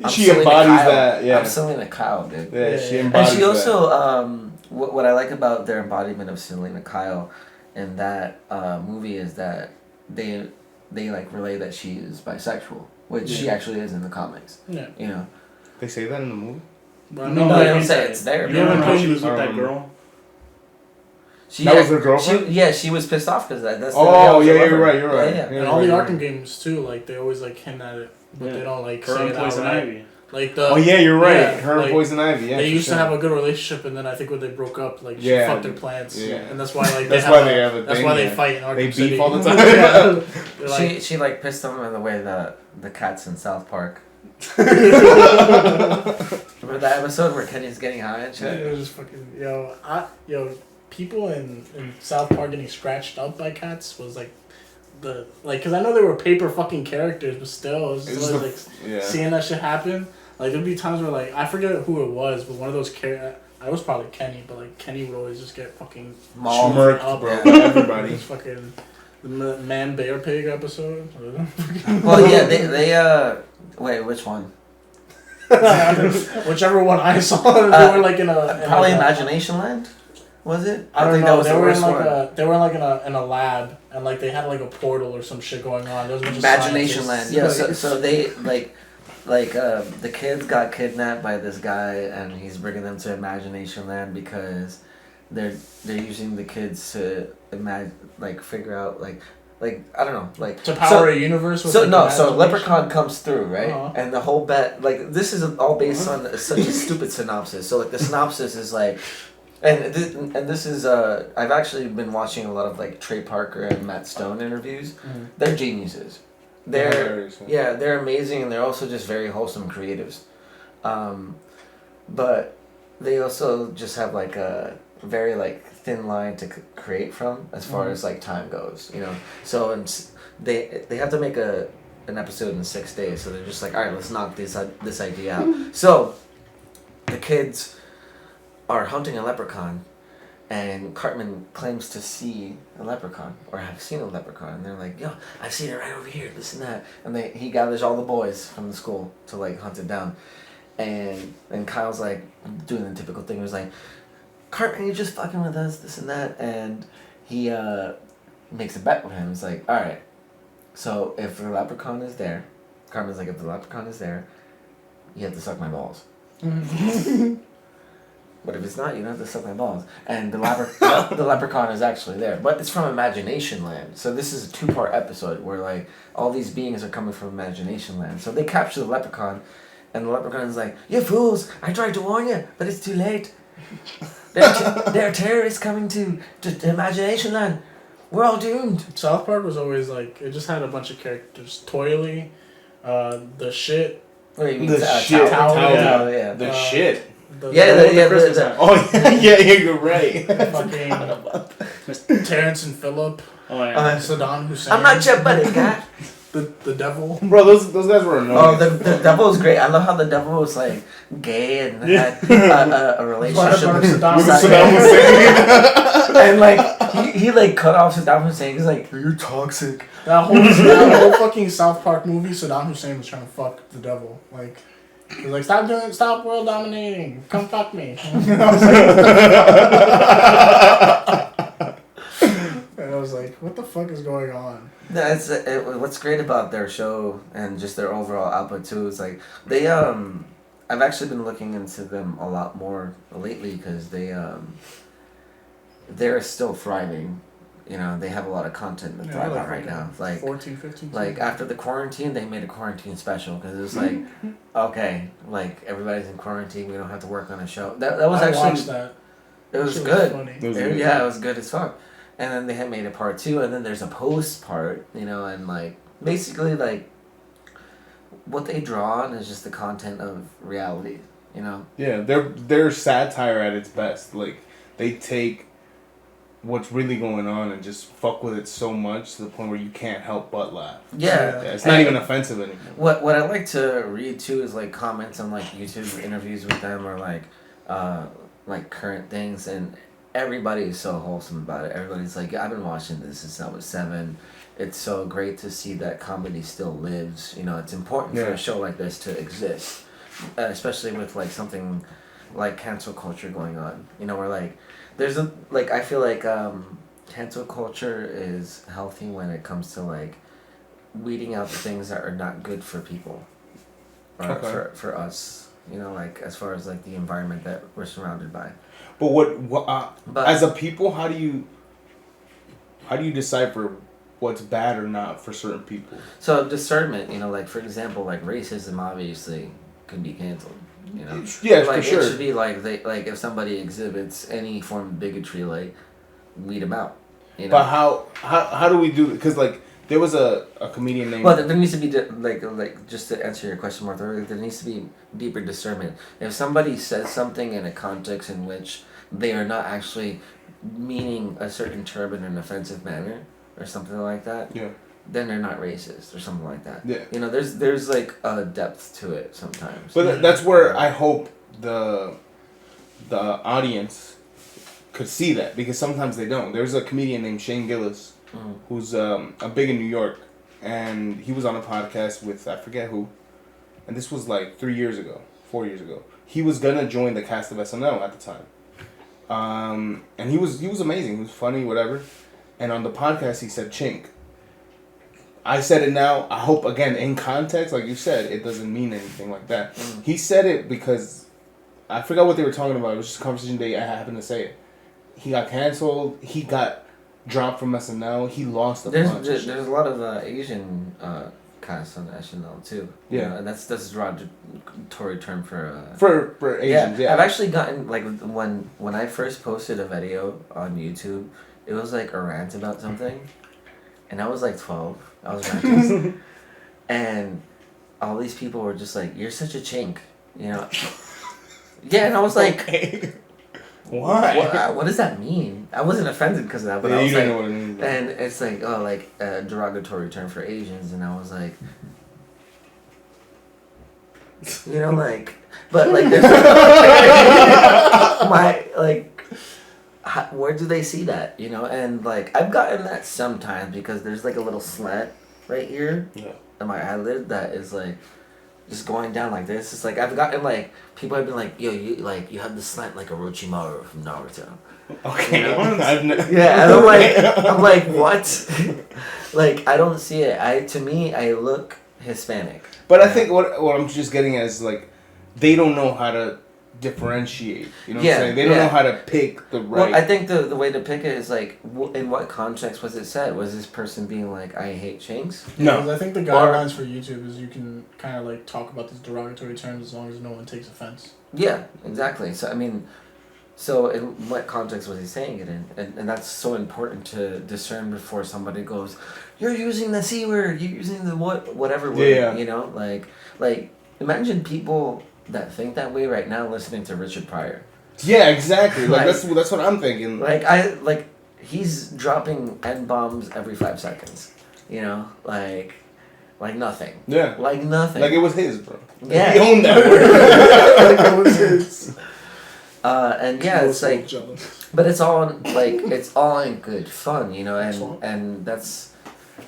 She embodies that. Yeah.
I'm Selena Kyle, dude.
Yeah, she embodies that.
And she also what I like about their embodiment of Selena Kyle in that movie is that they like relay that she is bisexual, which she actually is in the comics. Yeah. You know.
They say that in the movie?
No, I don't say it's there.
You remember how she was with that girl?
That was her girlfriend?
She was pissed off because that's.
You're right.
And all the Arkham games too, like they always like hint at it, but they don't like say it outright. Like the.
Oh yeah, you're right.
Yeah,
Her and Poison Ivy. Yeah,
they used to have a good relationship, and then I think when they broke up, like she fucked their plants.
Yeah.
And that's why like
that's
they
why
have
they have a
that's
thing.
why they fight in Arkham
They beef
City.
all the time.
Yeah.
She like pissed them in the way the cats in South Park. Remember that episode where Kenny's getting high and shit?
It was just fucking people in South Park getting scratched up by cats was like because I know they were paper fucking characters, but still it was just like seeing that shit happen. Like there'd be times where like I forget who it was, but one of those I was probably Kenny, but like Kenny would always just get fucking
murked
up,
bro. Everybody.
Just fucking the Man Bear Pig episode.
Well, yeah, they wait, which one?
Whichever one I saw, they were like in a
probably Imagination Land. Was it?
I don't
think
know.
that was
They
the
were in
worst
like
one.
they were like in a lab, and like they had like a portal or some shit going on. There was a bunch of
Imagination
scientists.
Land. Yeah. So they the kids got kidnapped by this guy, and he's bringing them to Imagination Land because they're using the kids to figure out I don't know,
to power a universe. With
So
like
so Leprechaun comes through, right?
Uh-huh.
And the whole this is all based on such a stupid synopsis. So like the synopsis is like, and this is I've actually been watching a lot of like Trey Parker and Matt Stone interviews.
Mm-hmm.
They're geniuses. They're amazing, and they're also just very wholesome creatives. But they also just have like a very like thin line to create from as far as like time goes, so they have to make an episode in 6 days, so they're just like, all right, let's knock this idea out. So the kids are hunting a leprechaun, and Cartman claims to see a leprechaun or have seen a leprechaun, and they're like, yo, I've seen it right over here, this and that, and he gathers all the boys from the school to like hunt it down, and Kyle's like doing the typical thing. He was like, Cartman, you're just fucking with us, this and that, and he makes a bet with him. He's like, all right, so if the leprechaun is there, Cartman's like, if the leprechaun is there, you have to suck my balls. But if it's not, you don't have to suck my balls. And the leprechaun is actually there, but it's from Imagination Land. So this is a 2-part episode where like all these beings are coming from Imagination Land. So they capture the leprechaun, and the leprechaun is like, you fools, I tried to warn you, but it's too late. There are terrorists coming to Imagination Land. We're all doomed.
South Park was always like, it just had a bunch of characters. Toily, the shit.
What do you mean?
The shit.
Tower,
Yeah.
The shit.
The
You're right.
fucking Terrence and Phillip.
Oh yeah.
Saddam Hussein.
I'm not your buddy, guy.
The devil.
Bro, those guys were annoying.
Oh, the devil was great. I love how the devil was like gay and had a relationship with
Saddam
Saddam Hussein.
and like he like cut off Saddam Hussein. He's like, you're toxic.
That whole fucking South Park movie, Saddam Hussein was trying to fuck the devil. Like, he was like, stop world dominating. Come fuck me. And I was like, what the fuck is going on?
That's what's great about their show and just their overall output too is like they I've actually been looking into them a lot more lately because they're still thriving. They have a lot of content to thrive on right now. Like
14, 15.
like after the quarantine, they made a quarantine special because it was like, okay, like everybody's in quarantine, we don't have to work on a show. That was
I
actually
watched that.
it was
Shit
good.
funny.
It was good.
Yeah, it was good as fuck. And then they had made a part 2, and then there's a post part, and like basically like what they draw on is just the content of reality,
Yeah, they're satire at its best. Like they take what's really going on and just fuck with it so much to the point where you can't help but laugh.
Yeah,
It's not even offensive anymore.
What I like to read too is like comments on like YouTube interviews with them or like current things, and everybody is so wholesome about it. Everybody's like, I've been watching this since I was 7. It's so great to see that comedy still lives. It's important for a show like this to exist, especially with like something like cancel culture going on. Where like there's I feel like cancel culture is healthy when it comes to like weeding out the things that are not good for people or for us. Like as far as like the environment that we're surrounded by.
But but as a people, how do you decipher what's bad or not for certain people?
So discernment, like for example, like racism obviously can be canceled. You know,
yeah,
like
for sure.
it should be like if somebody exhibits any form of bigotry, like weed them out. You know?
But how do we do it? Because like there was a comedian named.
Well, there needs to be like just to answer your question more thoroughly, there needs to be deeper discernment. If somebody says something in a context in which they are not actually meaning a certain term in an offensive manner or something like that,
yeah.
then they're not racist or something like that.
Yeah.
You know, there's like a depth to it sometimes.
But that's where I hope the audience could see that, because sometimes they don't. There's a comedian named Shane Gillis who's a big in New York, and he was on a podcast with I forget who, and this was like 4 years ago. He was gonna join the cast of SNL at the time, and he was amazing. He was funny, whatever. And on the podcast, he said chink. I said it now. I hope, again, in context, like you said, it doesn't mean anything like that. He said it because I forgot what they were talking about. It was just a conversation I happened to say it. He got canceled. He got dropped from SNL. He lost a bunch.
There's a lot of Asian casts on SNL too.
Yeah,
you know, and that's a derogatory term for
Asians. Yeah,
I've actually gotten like when I first posted a video on YouTube, it was like a rant about something, and I was like 12. I was ranting, and all these people were just like, "You're such a chink," you know. Yeah, and I was like,
okay. Why?
What does that mean? I wasn't offended because of that, but I was
you
like,
know what it means,
and it's like, oh, like a derogatory term for Asians, and I was like, you know, like, but like, there's where do they see that, you know? And like, I've gotten that sometimes because there's like a little slant right here in my eyelid that is like just going down like this. It's like I've gotten like people have been like, yo, you have the slant like Orochimaru from Naruto.
Okay.
You know? Yeah, and I'm like what? Like I don't see it. To me I look Hispanic.
But I think what I'm just getting at is like they don't know how to differentiate. You know what I'm saying? They don't know how to pick the right.
Well, I think the way to pick it is like, in what context was it said? Was this person being like, I hate chinks?
No. Because I think the guidelines for YouTube is you can kind of like talk about these derogatory terms as long as no one takes offense.
Yeah, exactly. So, I mean, so in what context was he saying it in? And that's so important to discern before somebody goes, you're using the C word, you're using the whatever word, you know? Like, imagine people that think that way right now listening to Richard Pryor.
Yeah, exactly. Like that's what I'm thinking.
Like he's dropping N-bombs every 5 seconds. You know? Like nothing.
Yeah.
Like nothing.
Like it was his, bro.
Yeah.
He owned that word. Like it was his.
And yeah, it's like jealous. But it's all in good fun, you know, and that's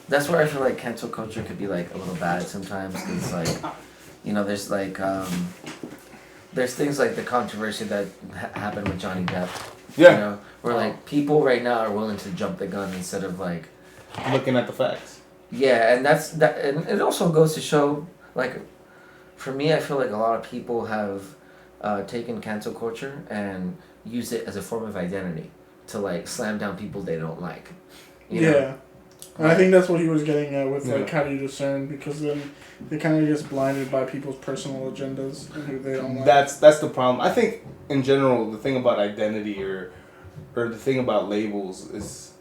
where I feel like cancel culture could be like a little bad sometimes, because like, you know, there's like there's things like the controversy that happened with Johnny Depp.
Yeah.
You know, where like people right now are willing to jump the gun instead of like
looking at the facts.
Yeah, and and it also goes to show, like, for me, I feel like a lot of people have taken cancel culture and use it as a form of identity to like slam down people they don't like. You know?
And I think that's what he was getting at with like how do you discern, because then they kind of get blinded by people's personal agendas and who they don't like.
That's the problem. I think in general the thing about identity or the thing about labels is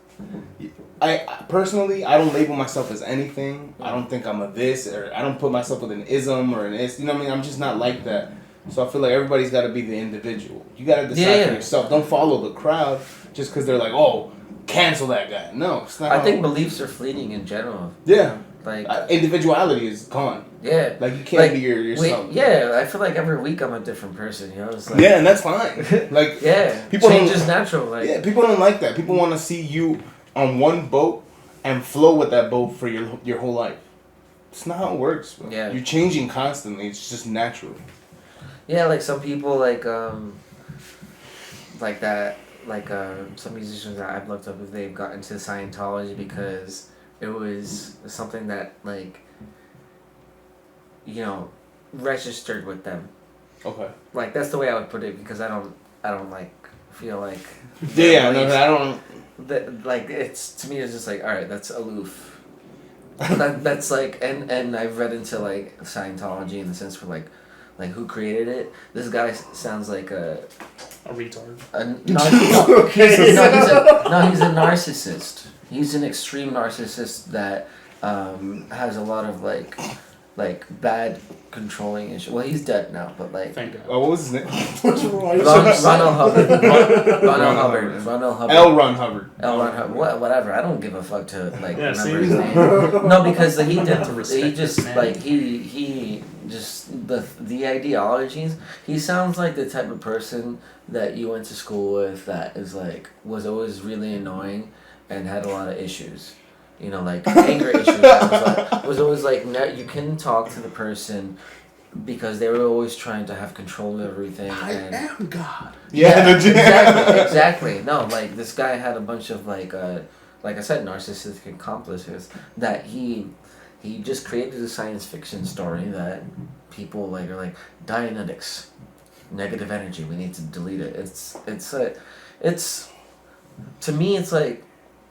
I personally don't label myself as anything. I don't think I'm a this, or I don't put myself with an ism or an is. You know what I mean? I'm just not like that. So I feel like everybody's got to be the individual. You got to decide for yourself. Don't follow the crowd just because they're like, oh, cancel that guy. No, it's not.
I think beliefs are fleeting in general.
Yeah.
Like
individuality is gone.
Yeah.
Like you can't be yourself.
I feel like every week I'm a different person. You know. It's like,
yeah, and that's fine. Like
people change is natural. Like
people don't like that. People want to see you on one boat and flow with that boat for your whole life. It's not how it works. Bro.
Yeah.
You're changing constantly. It's just natural.
Yeah, like some people like that. Like some musicians that I've looked up, if they've got into Scientology because it was something that like, you know, registered with them.
Okay.
Like that's the way I would put it, because I don't like feel like.
Yeah, no, I don't.
That like it's, to me it's just like, all right, that's aloof. That's like, and I've read into like Scientology in the sense where like like who created it. This guy sounds like a
retard.
He's a narcissist. He's an extreme narcissist that has a lot of like bad controlling issues. Well, he's dead now, but like.
Thank God.
Oh, what was his name?
Ronald Hubbard. Ronald Hubbard. Ronald Hubbard.
L. Ron Hubbard.
L. Ron Hubbard. Whatever. I don't give a fuck to like remember his name. No, because he did. He just like he just the ideologies. He sounds like the type of person that you went to school with that is like was always really annoying and had a lot of issues. You know, like anger issues. Was always like you couldn't talk to the person because they were always trying to have control of everything.
I am God.
Yeah, exactly. No, like this guy had a bunch of like I said, narcissistic accomplices that he just created a science fiction story that people like are like Dianetics, negative energy. We need to delete it. It's to me it's like.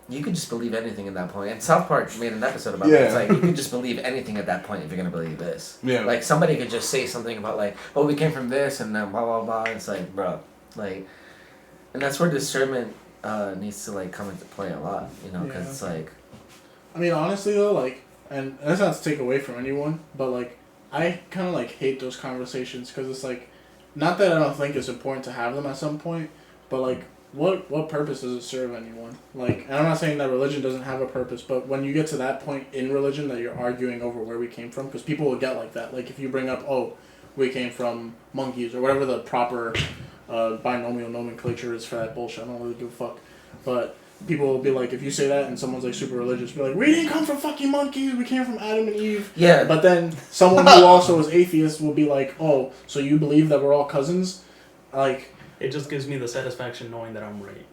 You could just believe anything at that point. And South Park made an episode about it. It's like, you could just believe anything at that point if you're going to believe this. Yeah. Like, somebody could just say something about, like, oh, we came from this, and then blah, blah, blah. It's like, bro. Like, and that's where discernment needs to, like, come into play a lot, you know? Because it's like...
I mean, honestly, though, like, and that's not to take away from anyone, but, like, I kind of, like, hate those conversations because it's, like, not that I don't think it's important to have them at some point, but, like, what purpose does it serve anyone? Like, and I'm not saying that religion doesn't have a purpose, but when you get to that point in religion that you're arguing over where we came from, because people will get like that. Like, if you bring up, oh, we came from monkeys, or whatever the proper binomial nomenclature is for that bullshit. I don't really give a fuck. But people will be like, if you say that and someone's like super religious, be like, we didn't come from fucking monkeys, we came from Adam and Eve.
Yeah.
But then someone who also is atheist will be like, oh, so you believe that we're all cousins? Like...
It just gives me the satisfaction knowing that I'm right.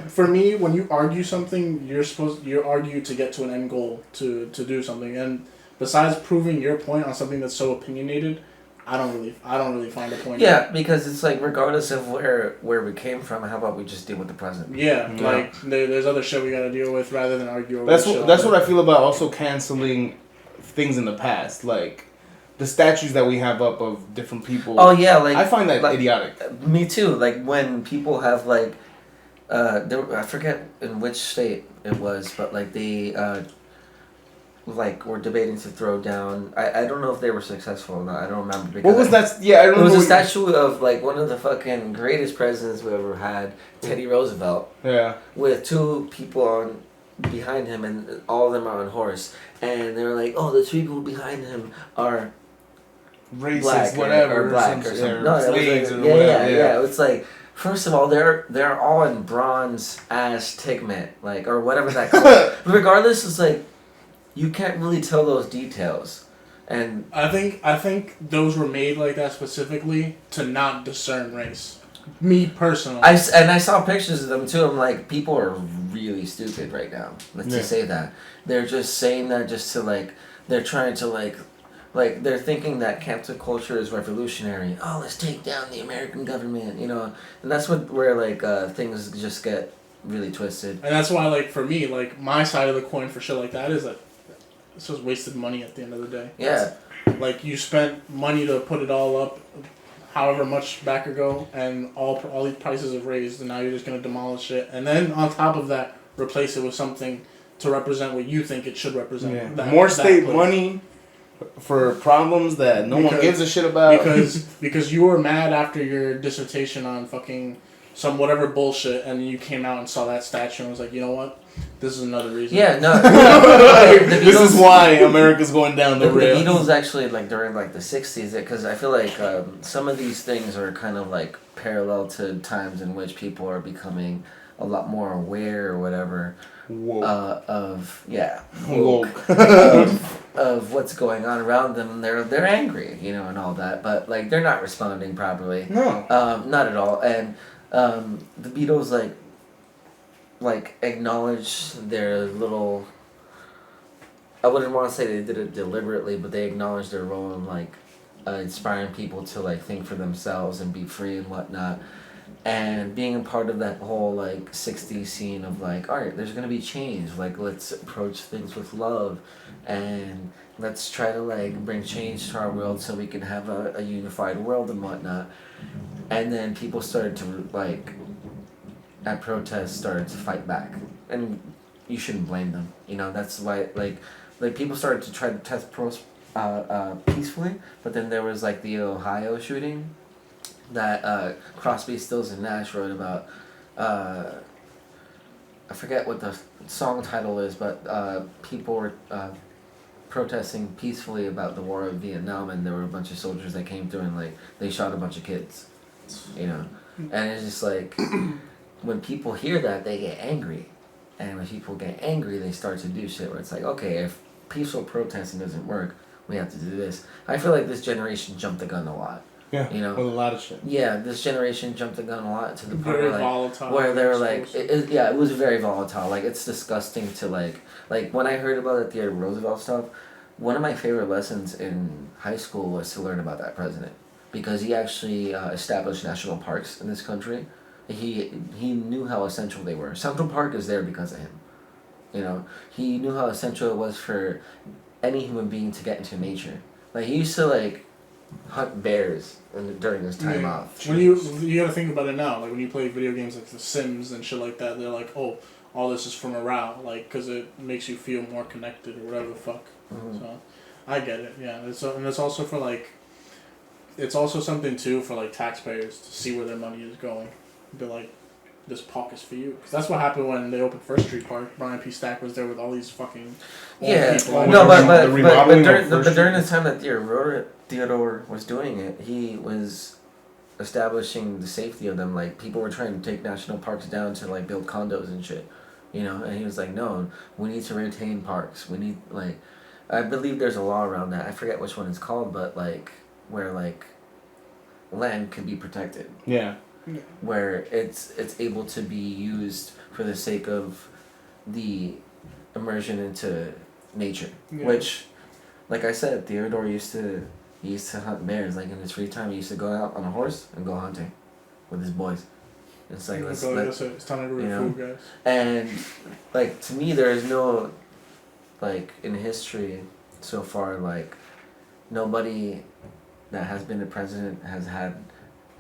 For me, when you argue something, you argue to get to an end goal to do something. And besides proving your point on something that's so opinionated, I don't really find a point.
Yeah, because it's like regardless of where we came from, how about we just deal with the present?
Yeah, like there's other shit we gotta deal with rather than argue over.
That's what I feel about also canceling things in the past, like. The statues that we have up of different people.
Oh yeah, like
I find that idiotic.
Me too. Like when people have like, I forget in which state it was, but like they, like were debating to throw down. I don't know if they were successful or not. I don't remember.
What was that? Yeah, I remember.
It was a statue of like one of the fucking greatest presidents we ever had, Teddy Roosevelt.
Yeah. With
two people behind him, and all of them are on horse, and they were like, oh, the three people behind him are.
Racist,
black
whatever,
or black or something. No,
slaves
like,
or whatever.
Yeah. It's like, first of all, they're all in bronze ass pigment, like or whatever that color. Regardless, it's like you can't really tell those details. And
I think those were made like that specifically to not discern race. Me personally.
I saw pictures of them too. I'm like, people are really stupid right now. Let's say that they're just saying that just to like they're trying to like they're thinking that cancel culture is revolutionary. Oh, let's take down the American government, you know, and that's where like things just get really twisted.
And that's why, like for me, like my side of the coin for shit like that is that it's just wasted money at the end of the day.
Yeah.
Like you spent money to put it all up, however much back ago, and all these prices have raised, and now you're just gonna demolish it, and then on top of that, replace it with something to represent what you think it should represent.
Yeah. More state money. For problems that no one gives a shit about.
Because you were mad after your dissertation on fucking some whatever bullshit, and you came out and saw that statue and was like, you know what? This is another reason.
Yeah, no.
This is why America's going down the rail.
The Beatles actually, like, during, like, the 60s, because I feel like some of these things are kind of, like, parallel to times in which people are becoming a lot more aware or whatever of what's going on around them. They're angry, you know, and all that, but like they're not responding properly.
No,
not at all. And the Beatles like acknowledge their little. I wouldn't want to say they did it deliberately, but they acknowledge their role in like inspiring people to like think for themselves and be free and whatnot. And being a part of that whole like 60s scene of like, all right, there's gonna be change. Like, let's approach things with love, and let's try to like bring change to our world so we can have a unified world and whatnot. And then people started to like, at protests, started to fight back, and you shouldn't blame them. You know, that's why like people started to try to test peacefully, but then there was like the Ohio shooting that Crosby, Stills, and Nash wrote about. I forget what the song title is, but people were protesting peacefully about the war of Vietnam, and there were a bunch of soldiers that came through and like they shot a bunch of kids, you know, and it's just like when people hear that they get angry, and when people get angry they start to do shit where it's like, okay, if peaceful protesting doesn't work, we have to do this. I feel like this generation jumped the gun a lot.
Yeah,
you know,
with a lot of shit.
Yeah, this generation jumped the gun a lot to the point
very
where,
volatile,
where they were like, it was very volatile. Like, it's disgusting to like when I heard about the Theodore Roosevelt stuff, one of my favorite lessons in high school was to learn about that president, because he actually established national parks in this country. He knew how essential they were. Central Park is there because of him. You know, he knew how essential it was for any human being to get into nature. Like, he used to like hunt bears during his time off.
When you gotta think about it now, like when you play video games like The Sims and shit like that, they're like, oh, all this is for morale, like, because it makes you feel more connected or whatever the fuck.
Mm-hmm.
So, I get it. Yeah, and it's also for like, it's also something too for like taxpayers to see where their money is going. Be like, this park is for you. Because that's what happened when they opened First Street Park. Brian P. Stack was there with all these fucking people.
No, but during the time that Theodore was doing it, he was establishing the safety of them. Like, people were trying to take national parks down to like build condos and shit, you know. And he was like, no, we need to retain parks. We need, like, I believe there's a law around that. I forget which one it's called, but like where like land could be protected.
Yeah.
Where it's able to be used for the sake of the immersion into nature. Yeah. Which, like I said, Theodore used to hunt bears. Like, in his free time, he used to go out on a horse and go hunting with his boys. It's like,
it's time to go food, guys.
And like, to me, there is no, like, in history so far, like, nobody that has been a president has had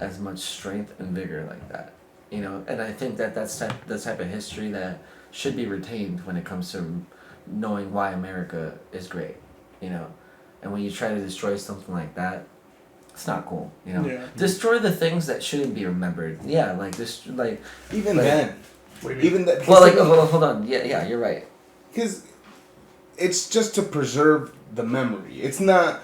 as much strength and vigor like that, you know. And I think that's the type of history that should be retained when it comes to knowing why America is great, you know. And when you try to destroy something like that, it's not cool, you know. Yeah. Destroy the things that shouldn't be remembered. Yeah, like this, like
even
like,
then, even that.
Well, like hold on, yeah, you're right.
Because it's just to preserve the memory. It's not.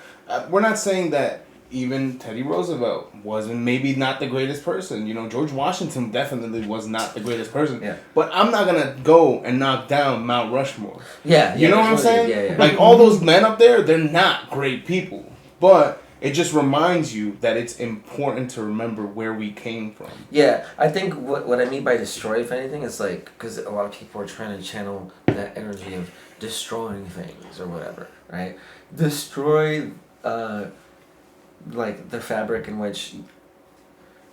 We're not saying that. Even Teddy Roosevelt wasn't maybe not the greatest person. You know, George Washington definitely was not the greatest person.
Yeah.
But I'm not going to go and knock down Mount Rushmore.
Yeah.
You know what I'm saying?
Yeah.
Like, all those men up there, they're not great people. But it just reminds you that it's important to remember where we came from.
Yeah. I think what I mean by destroy, if anything, is like, because a lot of people are trying to channel that energy of destroying things or whatever, right? Destroy, like, the fabric in which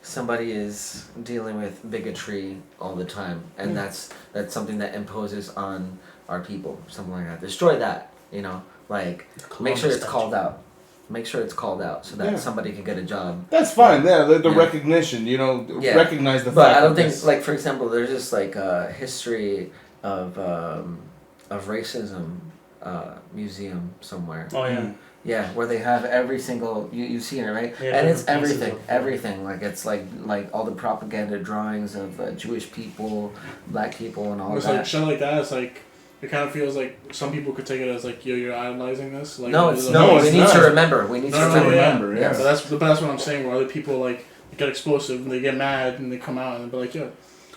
somebody is dealing with bigotry all the time, and that's something that imposes on our people, something like that. Destroy that, you know, like, make sure it's called out. Make sure it's called out so that somebody can get a job.
That's fine. The recognition, you know, recognize the fact.
But I don't think, like, for example, there's just like a history of racism museum somewhere.
Oh yeah.
Yeah, where they have every single you've seen it, right?
Yeah,
and it's everything. Like, it's like all the propaganda drawings of Jewish people, black people, and all
it's
that.
Like shit like that. It's like it kind of feels like some people could take it as like, yo, you're idolizing this. Like,
no, it's no. We need to remember. We need to remember.
Yeah. But that's what I'm saying. Where other people like get explosive and they get mad and they come out and be like, yo,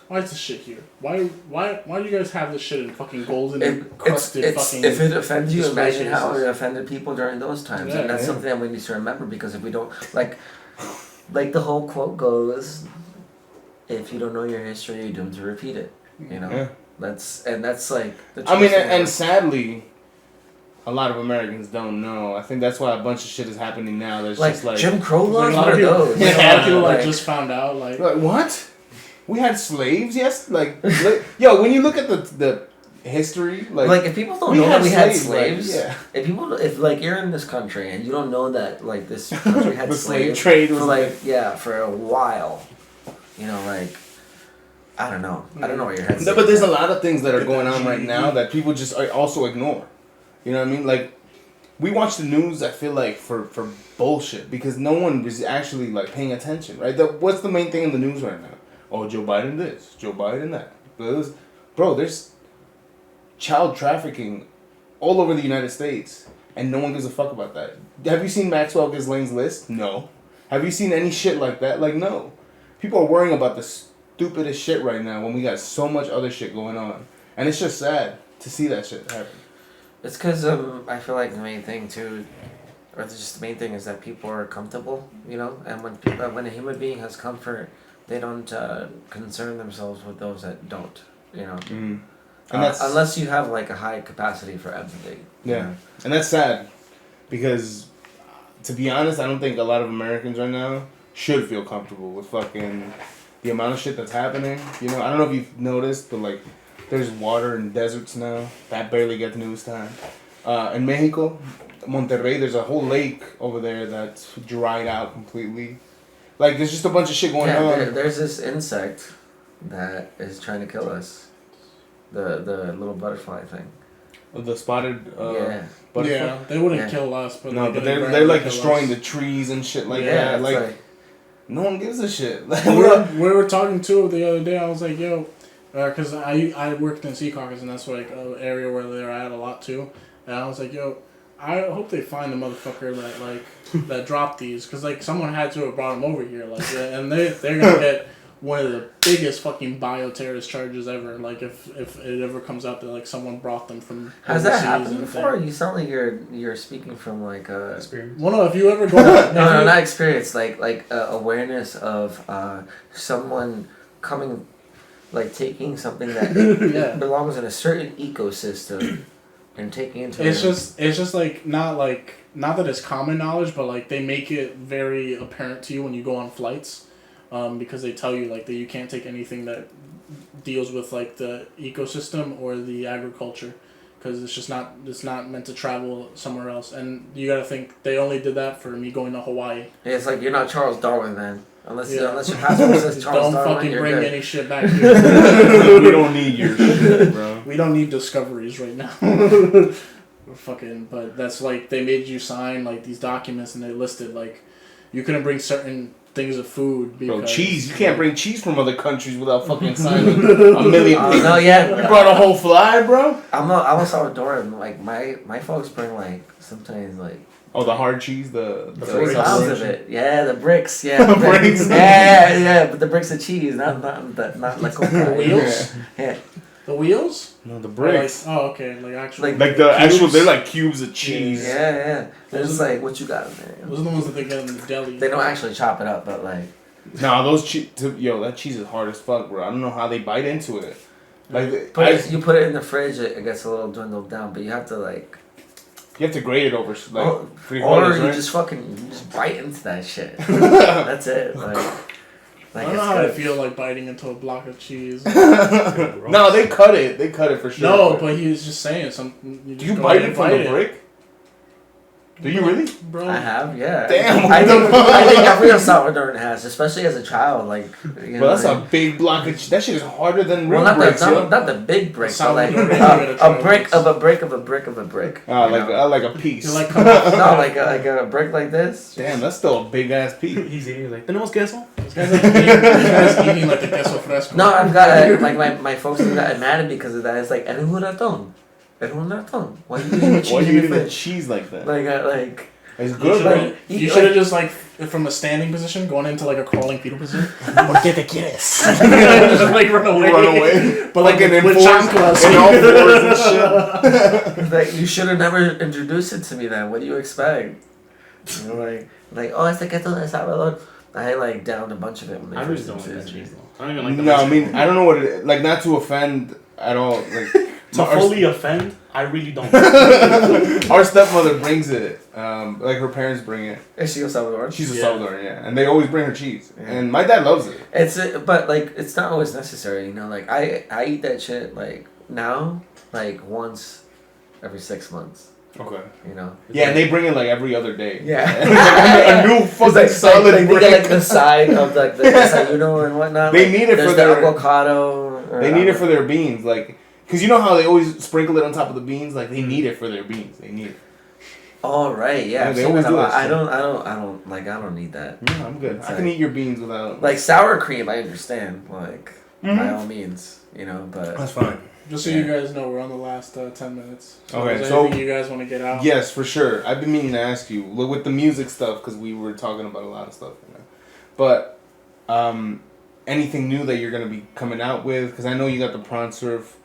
why is this shit here? Why do you guys have this shit in fucking golden encrusted fucking...
If it offends you, imagine how it offended people during those times. And that's something that we need to remember, because if we don't... Like the whole quote goes, if you don't know your history, you're doomed to repeat it. You know? Yeah. That's like...
I mean, and sadly... A lot of Americans don't know. I think that's why a bunch of shit is happening now. There's
like,
just like...
Jim Crow laws? What are those?
A lot of people like just found out. Like
what? We had slaves, yes. Like, yo, when you look at the history.
Like if people don't know that we had slaves,
like,
if like you're in this country and you don't know that like this country had
the slave
slaves
trade was
for for a while, you know, like I don't know where your head's.
No, but there's a lot of things that are going on right now that people just also ignore. You know what I mean? Like we watch the news. I feel like for bullshit because no one is actually like paying attention, right? What's the main thing in the news right now? Oh, Joe Biden this, Joe Biden that. Bro, there's child trafficking all over the United States, and no one gives a fuck about that. Have you seen Maxwell Ghislaine's list? No. Have you seen any shit like that? Like, no. People are worrying about the stupidest shit right now when we got so much other shit going on. And it's just sad to see that shit happen.
It's because I feel like the main thing, too, or just the main thing is that people are comfortable, you know? And when a human being has comfort, they don't concern themselves with those that don't, you know?
Mm. And
unless you have like a high capacity for empathy.
Yeah. You know? And that's sad because, to be honest, I don't think a lot of Americans right now should feel comfortable with fucking the amount of shit that's happening. You know, I don't know if you've noticed, but like, there's water in deserts now that barely get news time. In Mexico, Monterrey, there's a whole lake over there that's dried out completely. Like, there's just a bunch of shit going on.
There's this insect that is trying to kill us. The little butterfly thing.
The spotted
butterfly? Yeah, they wouldn't kill us, but
no, but they're like destroying the trees and shit like that. Like, no one gives a shit. Like,
we were talking to the other day. I was like, yo, because I worked in Secaucus and that's like an area where they're at a lot too. And I was like, yo, I hope they find the motherfucker that like that dropped these, because like someone had to have brought them over here, like, and they're gonna get one of the biggest fucking bioterrorist charges ever. Like if it ever comes out that like someone brought them from.
Has that happened before? You sound like you're speaking from like
experience. Well, no, if you ever go out,
no, not experience. Like awareness of someone coming, like taking something that belongs in a certain ecosystem and taking into.
It's just like not that it's common knowledge, but like they make it very apparent to you when you go on flights. Because they tell you like that you can't take anything that deals with like the ecosystem or the agriculture, because it's not meant to travel somewhere else. And you gotta think they only did that for me going to Hawaii.
Yeah, it's like you're not Charles Darwin then, unless your passport says Charles Darwin.
Don't fucking bring
good.
Any shit back here.
We don't need your shit, bro.
We don't need discoveries right now. But that's like they made you sign like these documents and they listed like you couldn't bring certain things of food. Because,
bro, cheese. You can't bring cheese from other countries without fucking signing a million.
No, yeah.
You brought a whole fly, bro.
I'm a Salvadoran. Like my folks bring like sometimes like.
Oh, the hard cheese, the
pounds of it. Yeah, the bricks. Yeah, the bricks. Yeah, but the bricks of cheese, not like
the wheels.
Yeah.
The wheels?
No, the bricks.
Like, oh, okay. Like actual.
Like the cubes? Actual, they're like cubes of cheese.
Yeah. They're just like, what you got in there?
Those are the ones that they get in the deli.
They don't actually chop it up, but like.
Nah, those that cheese is hard as fuck, bro. I don't know how they bite into it. Like,
you put it in the fridge, it gets a little dwindled down, but you have to like.
You have to grate it over like 3
or
quarters,
you
right?
just bite into that shit. That's it.
I don't know how I feel like biting into a block of cheese.
No, they cut it. They cut it for sure.
No, but he was just saying something.
Do you bite it from the brick? Do you really?
Bro.
I have, yeah.
Damn.
I think every Salvadoran has, especially as a child. Like, you
know, that's a big block of cheese. That shit is harder than real bricks.
Not the big brick, but like a brick of a brick of a brick of a brick.
Oh, like a piece.
Like a brick like this.
Damn, that's still a big ass piece.
He's eating like, ¿tenemos queso?
This guy's eating like a queso fresco.
No, I've got like my folks have gotten mad at me because of that. It's like, eres un ratón. Eres un ratón. Why are you eating the cheese?
Why are you eating the cheese like that?
Like.
It's good,
you should have just like from a standing position going into like a crawling fetal position. ¿Por qué te quieres? Just like run away. But like with chanclas
and all fours and shit. Like you should have never introduced it to me then. What do you expect? You know, like oh, it's the queso de Salvador. I like downed a bunch of it when they first
don't like that cheese though. I don't even like.
No, I mean I don't know what it is. Like not to offend at all. Like
to fully offend, I really don't.
Our stepmother brings it. Like her parents bring it.
Is she a Salvadoran?
She's a Salvadoran, yeah. And they always bring her cheese. Yeah. And my dad loves it.
But like it's not always necessary, you know. Like I eat that shit like now, like once every 6 months.
Okay.
You know.
Yeah, and they bring it like every other day.
Yeah.
Like a new fucking solid
like,
brick.
they get like the side of like the desayuno and whatnot.
They
like,
need it for
the
their
avocado.
They need it for their beans, like, cause you know how they always sprinkle it on top of the beans. Like they need it for their beans. They need it.
Oh right, yeah.
They always do that.
I don't need that.
Yeah, I'm good.
It's
I can eat your beans without.
Like sour cream, I understand. Like by all means, you know, but
that's fine.
Just so you guys know, we're on the last 10 minutes. So
okay,
is there
so
anything you guys want to get out?
Yes, for sure. I've been meaning to ask you with the music stuff because we were talking about a lot of stuff, you know. But anything new that you're gonna be coming out with? Because I know you got the prawn surf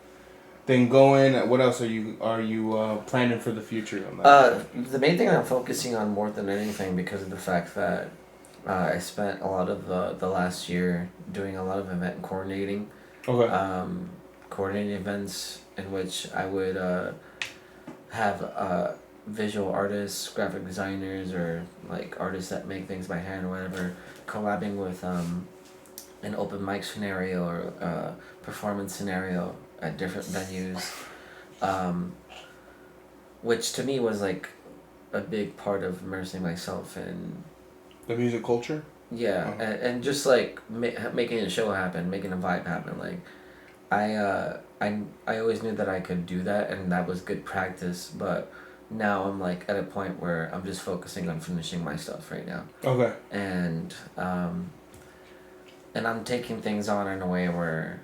thing going. What else are you planning for the future on that?
The main thing I'm focusing on more than anything, because of the fact that I spent a lot of the last year doing a lot of event coordinating.
Okay.
Coordinating events in which I would have visual artists, graphic designers, or like artists that make things by hand or whatever, collabing with an open mic scenario or performance scenario at different venues, which to me was like a big part of immersing myself in
the music culture.
Yeah, and just like making a show happen, making a vibe happen. Like I always knew that I could do that, and that was good practice. But now I'm like at a point where I'm just focusing on finishing my stuff right now.
Okay.
And I'm taking things on in a way where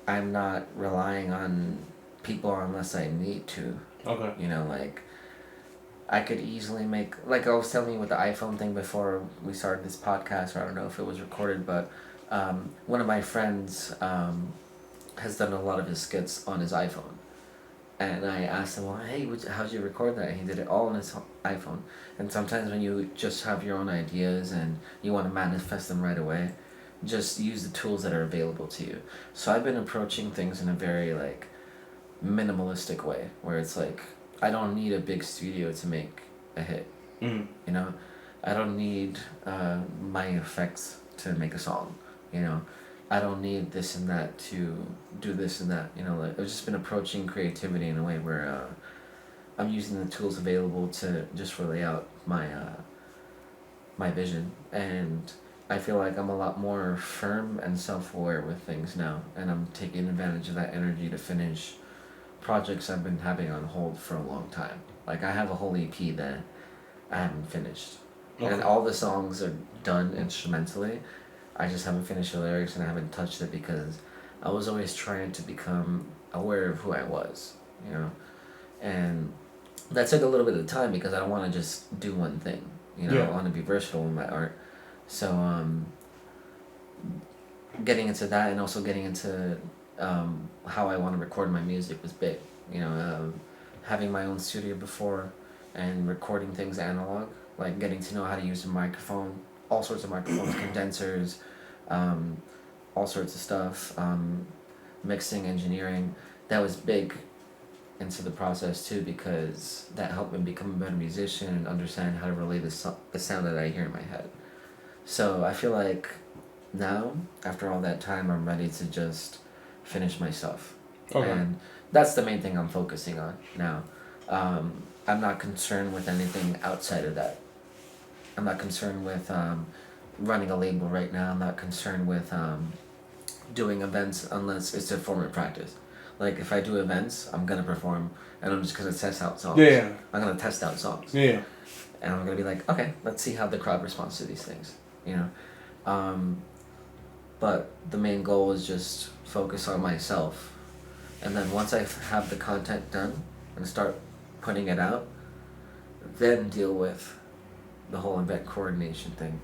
I'm not relying on people unless I need to.
Okay.
You know, like I could easily make, like I was telling you with the iPhone thing before we started this podcast, or I don't know if it was recorded, but one of my friends has done a lot of his skits on his iPhone. And I asked him, well, hey, how'd you record that? And he did it all on his iPhone. And sometimes when you just have your own ideas and you want to manifest them right away, just use the tools that are available to you. So I've been approaching things in a very like minimalistic way, where it's like, I don't need a big studio to make a hit.
Mm.
You know, I don't need my effects to make a song. You know, I don't need this and that to do this and that. You know, like I've just been approaching creativity in a way where I'm using the tools available to just relay out my my vision, and I feel like I'm a lot more firm and self-aware with things now, and I'm taking advantage of that energy to finish projects I've been having on hold for a long time. Like I have a whole EP that I haven't finished. Okay. And all the songs are done instrumentally. I just haven't finished the lyrics and I haven't touched it because I was always trying to become aware of who I was, you know? And that took a little bit of time because I don't want to just do one thing, you know? Yeah. I want to be versatile in my art. So getting into that and also getting into how I want to record my music was big. You know, having my own studio before and recording things analog, like getting to know how to use a microphone, all sorts of microphones, condensers, all sorts of stuff, mixing, engineering. That was big into the process too, because that helped me become a better musician and understand how to relay the sound that I hear in my head. So I feel like now, after all that time, I'm ready to just finish my stuff. Okay. And that's the main thing I'm focusing on now. I'm not concerned with anything outside of that. I'm not concerned with running a label right now. I'm not concerned with doing events unless it's a form of practice. Like if I do events, I'm gonna perform and I'm just gonna test out songs.
Yeah.
I'm gonna test out songs.
Yeah.
And I'm gonna be like, okay, let's see how the crowd responds to these things. You know. But the main goal is just focus on myself. And then once I have the content done and start putting it out, then deal with the whole event coordination thing.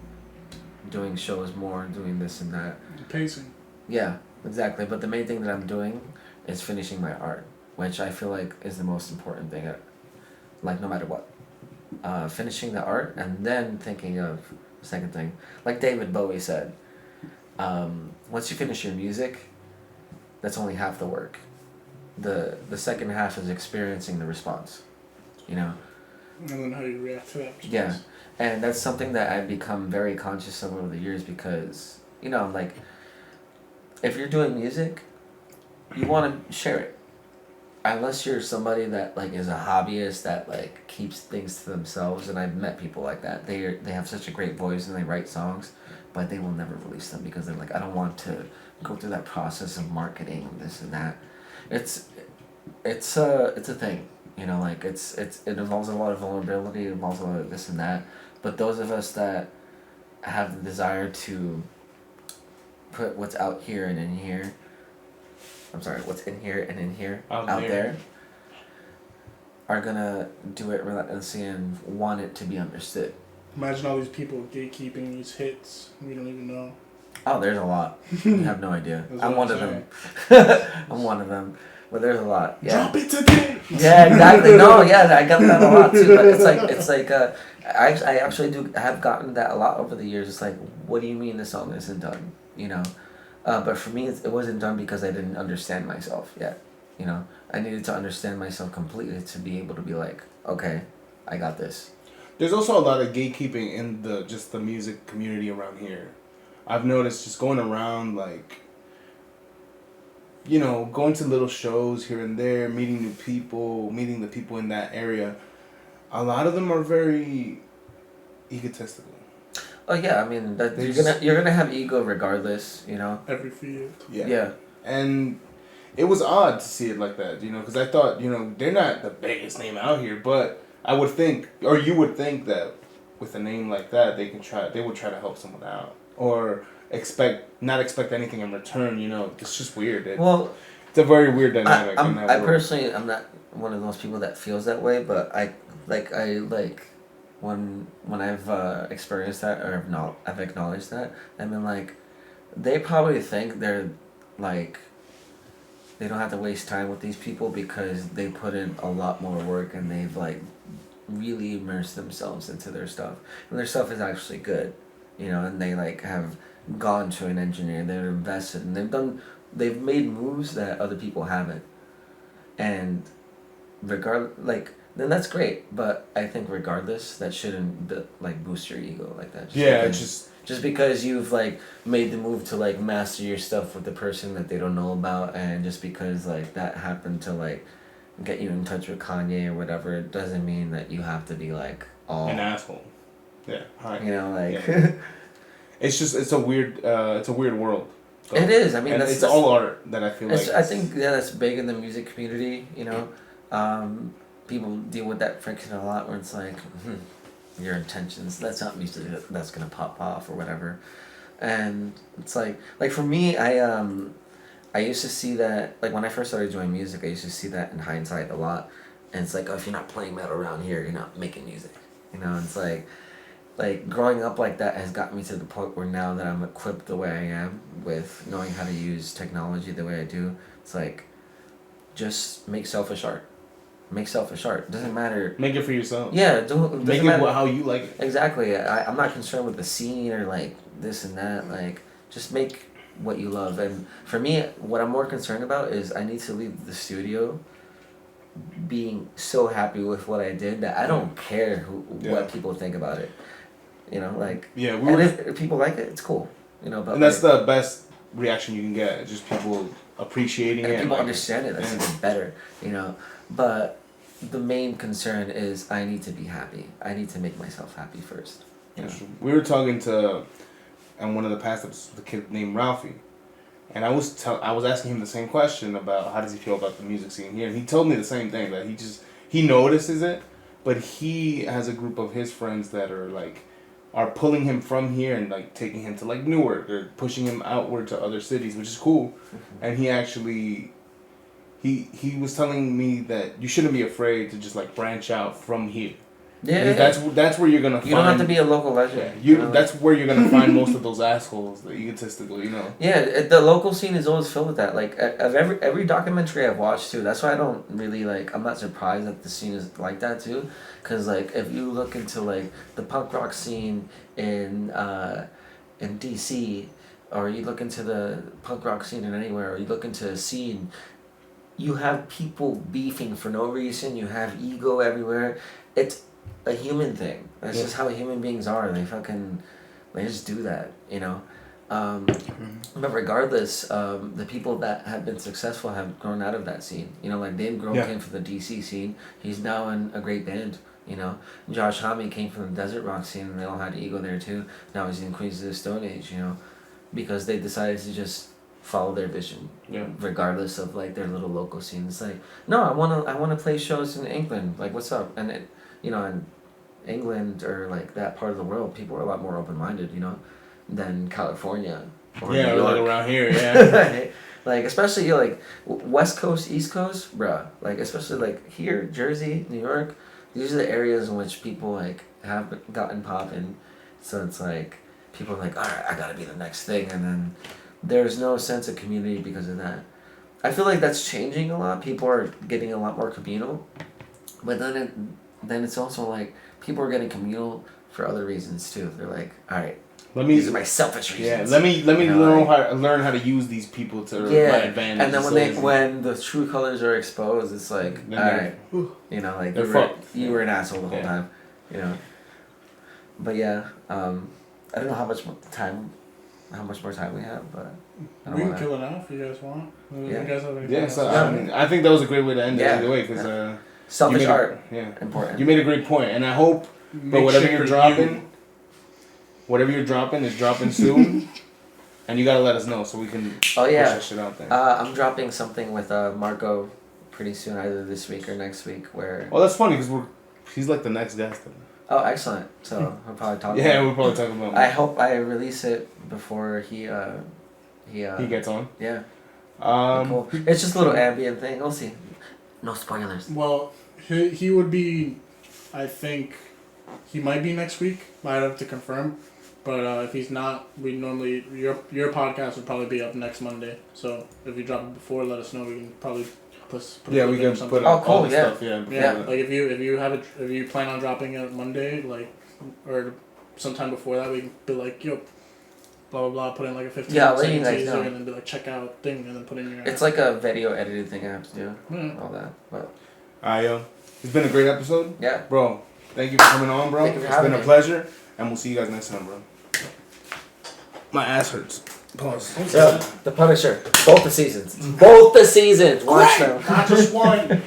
Doing shows more, doing this and that.
Pacing.
Yeah, exactly. But the main thing that I'm doing is finishing my art, which I feel like is the most important thing, like no matter what. Finishing the art and then thinking of the second thing. Like David Bowie said, once you finish your music, that's only half the work. The second half is experiencing the response, you know?
And then how you react to that response.
Yeah, and that's something that I've become very conscious of over the years because, you know, like, if you're doing music, you want to share it. unless you're somebody that like is a hobbyist that like keeps things to themselves, and I've met people like that. They have such a great voice and they write songs, but they will never release them because they're like, I don't want to go through that process of marketing and this and that. It's a thing, you know, like it involves a lot of vulnerability, it involves a lot of this and that. But those of us that have the desire to put what's out here and in here, I'm sorry, what's in here and in here, out there, are gonna do it relentlessly and want it to be understood.
Imagine all these people gatekeeping these hits. We don't even know.
Oh, there's a lot. You have no idea. I'm one of them. I'm one of them. But there's a lot. Yeah.
Drop it today.
Yeah, exactly. No, yeah, I got that a lot too. But it's like I actually do have gotten that a lot over the years. It's like, what do you mean the song isn't done? You know, but for me, it wasn't done because I didn't understand myself yet. You know, I needed to understand myself completely to be able to be like, okay, I got this.
There's also a lot of gatekeeping in the music community around here. I've noticed just going around, like, you know, going to little shows here and there, meeting new people, meeting the people in that area. A lot of them are very egotistical.
Oh yeah, I mean that you're gonna have ego regardless, you know.
Every field.
Yeah.
Yeah.
And it was odd to see it like that, you know, because I thought, you know, they're not the biggest name out here, but I would think, or you would think that with a name like that, they would try to help someone out, or not expect anything in return. You know, it's just weird. It's a very weird dynamic.
I personally, I'm not one of those people that feels that way, but I like when I've experienced that or I've acknowledged that. I mean, like, they probably think they're like, they don't have to waste time with these people because they put in a lot more work and they've like really immersed themselves into their stuff, and their stuff is actually good, you know, and they like have gone to an engineer, they're invested, and they've made moves that other people haven't, and then that's great, but I think regardless, that shouldn't like boost your ego like that. Just because you've like made the move to like master your stuff with the person that they don't know about, and just because like that happened to like get you in touch with Kanye or whatever, it doesn't mean that you have to be like all
an asshole. Yeah. Hi.
You know, like
yeah. It's a weird world.
So, it is. I mean,
that's all art that I feel like.
I think that's big in the music community. You know, people deal with that friction a lot, where it's like, your intentions. That's not music that's gonna pop off or whatever, and it's like for me, I used to see that, like, when I first started doing music, I used to see that in hindsight a lot. And it's like, oh, if you're not playing metal around here, you're not making music. You know, and it's like growing up like that has got me to the point where now that I'm equipped the way I am with knowing how to use technology the way I do, it's like, just make selfish art. Make selfish art. Doesn't matter.
Make it for yourself.
Yeah,
make it how you like it.
Exactly. I'm not concerned with the scene or like this and that. Like, just make what you love. And for me, what I'm more concerned about is I need to leave the studio being so happy with what I did that I don't care what people think about it. You know, like, if people like it, it's cool. You know, but
and that's the best reaction you can get. Just people appreciating it.
People understand it. That's even better. You know, but the main concern is I need to be happy. I need to make myself happy first. You know?
We were talking to, and one of the past episodes, the kid named Ralphie, and I was asking him the same question about how does he feel about the music scene here, and he told me the same thing, that he notices it, but he has a group of his friends that are pulling him from here and like taking him to like Newark or pushing him outward to other cities, which is cool. Mm-hmm. And he actually he was telling me that you shouldn't be afraid to just like branch out from here. Yeah, that's where you're gonna find.
You don't have to be a local legend.
Yeah, that's where you're gonna find most of those assholes, the egotistical, you know.
Yeah, the local scene is always filled with that. Like, of every documentary I've watched too. That's why I don't really like. I'm not surprised that the scene is like that too, because like if you look into like the punk rock scene in DC, or you look into the punk rock scene in anywhere, or you look into a scene, you have people beefing for no reason. You have ego everywhere. It's a human thing. That's just how human beings are. They just do that, you know. But regardless, the people that have been successful have grown out of that scene. You know, like Dave Grohl came from the DC scene. He's now in a great band. You know, Josh Homme came from the desert rock scene, and they all had ego there too. Now he's in Queens of the Stone Age. You know, because they decided to just follow their vision, regardless of like their little local scene. It's like, no, I wanna play shows in England. Like, what's up? And it, you know, in England or like that part of the world, people are a lot more open minded. You know, than California. Or New York.
Like around here, yeah.
Like, especially like West Coast, East Coast, bruh. Like, especially like here, Jersey, New York. These are the areas in which people like have gotten poppin'. So it's like people are like, all right, I gotta be the next thing, and then there's no sense of community because of that. I feel like that's changing a lot. People are getting a lot more communal, but then it's also like people are getting communal for other reasons too. They're like, all right. These are my selfish reasons.
Yeah, let me learn how to use these people to my advantage.
And then when the true colors are exposed, it's like, all right, you know, like you were an asshole the whole time, you know. But yeah, I don't know how much more time we have, but
we can kill it out if you guys want. You guys have anything else?
I think that was a great way to end it either way, because
selfish art, important.
You made a great point, and I hope whatever you're dropping is dropping soon, and you gotta let us know so we can push that shit out there.
I'm dropping something with Marco pretty soon, either this week or next week.
Well, that's funny because he's like the next guest.
Oh, excellent! So we'll probably talk.
We'll probably talk about.
I hope I release it before he
gets on.
Yeah. Cool. It's just a little ambient thing. We'll see. No spoilers.
Well, he would be, I think, he might be next week. Might have to confirm. But if he's not, we normally your podcast would probably be up next Monday. So if you drop it before, let us know. We can probably put
we can put all the stuff.
Yeah. Like if you plan on dropping it Monday, like, or sometime before that, we can be like, yo, blah blah blah, put in like a 15-second teaser, and then be like, check out thing, and then put in your.
It's like a video edited thing I have to do. All that, but.
Alright, yo, it's been a great episode.
Yeah,
bro. Thank you for coming on, bro.
It's
been a pleasure, and we'll see you guys next time, bro. My ass hurts. Pause.
The Punisher. Both the seasons. Watch them.
Not just one.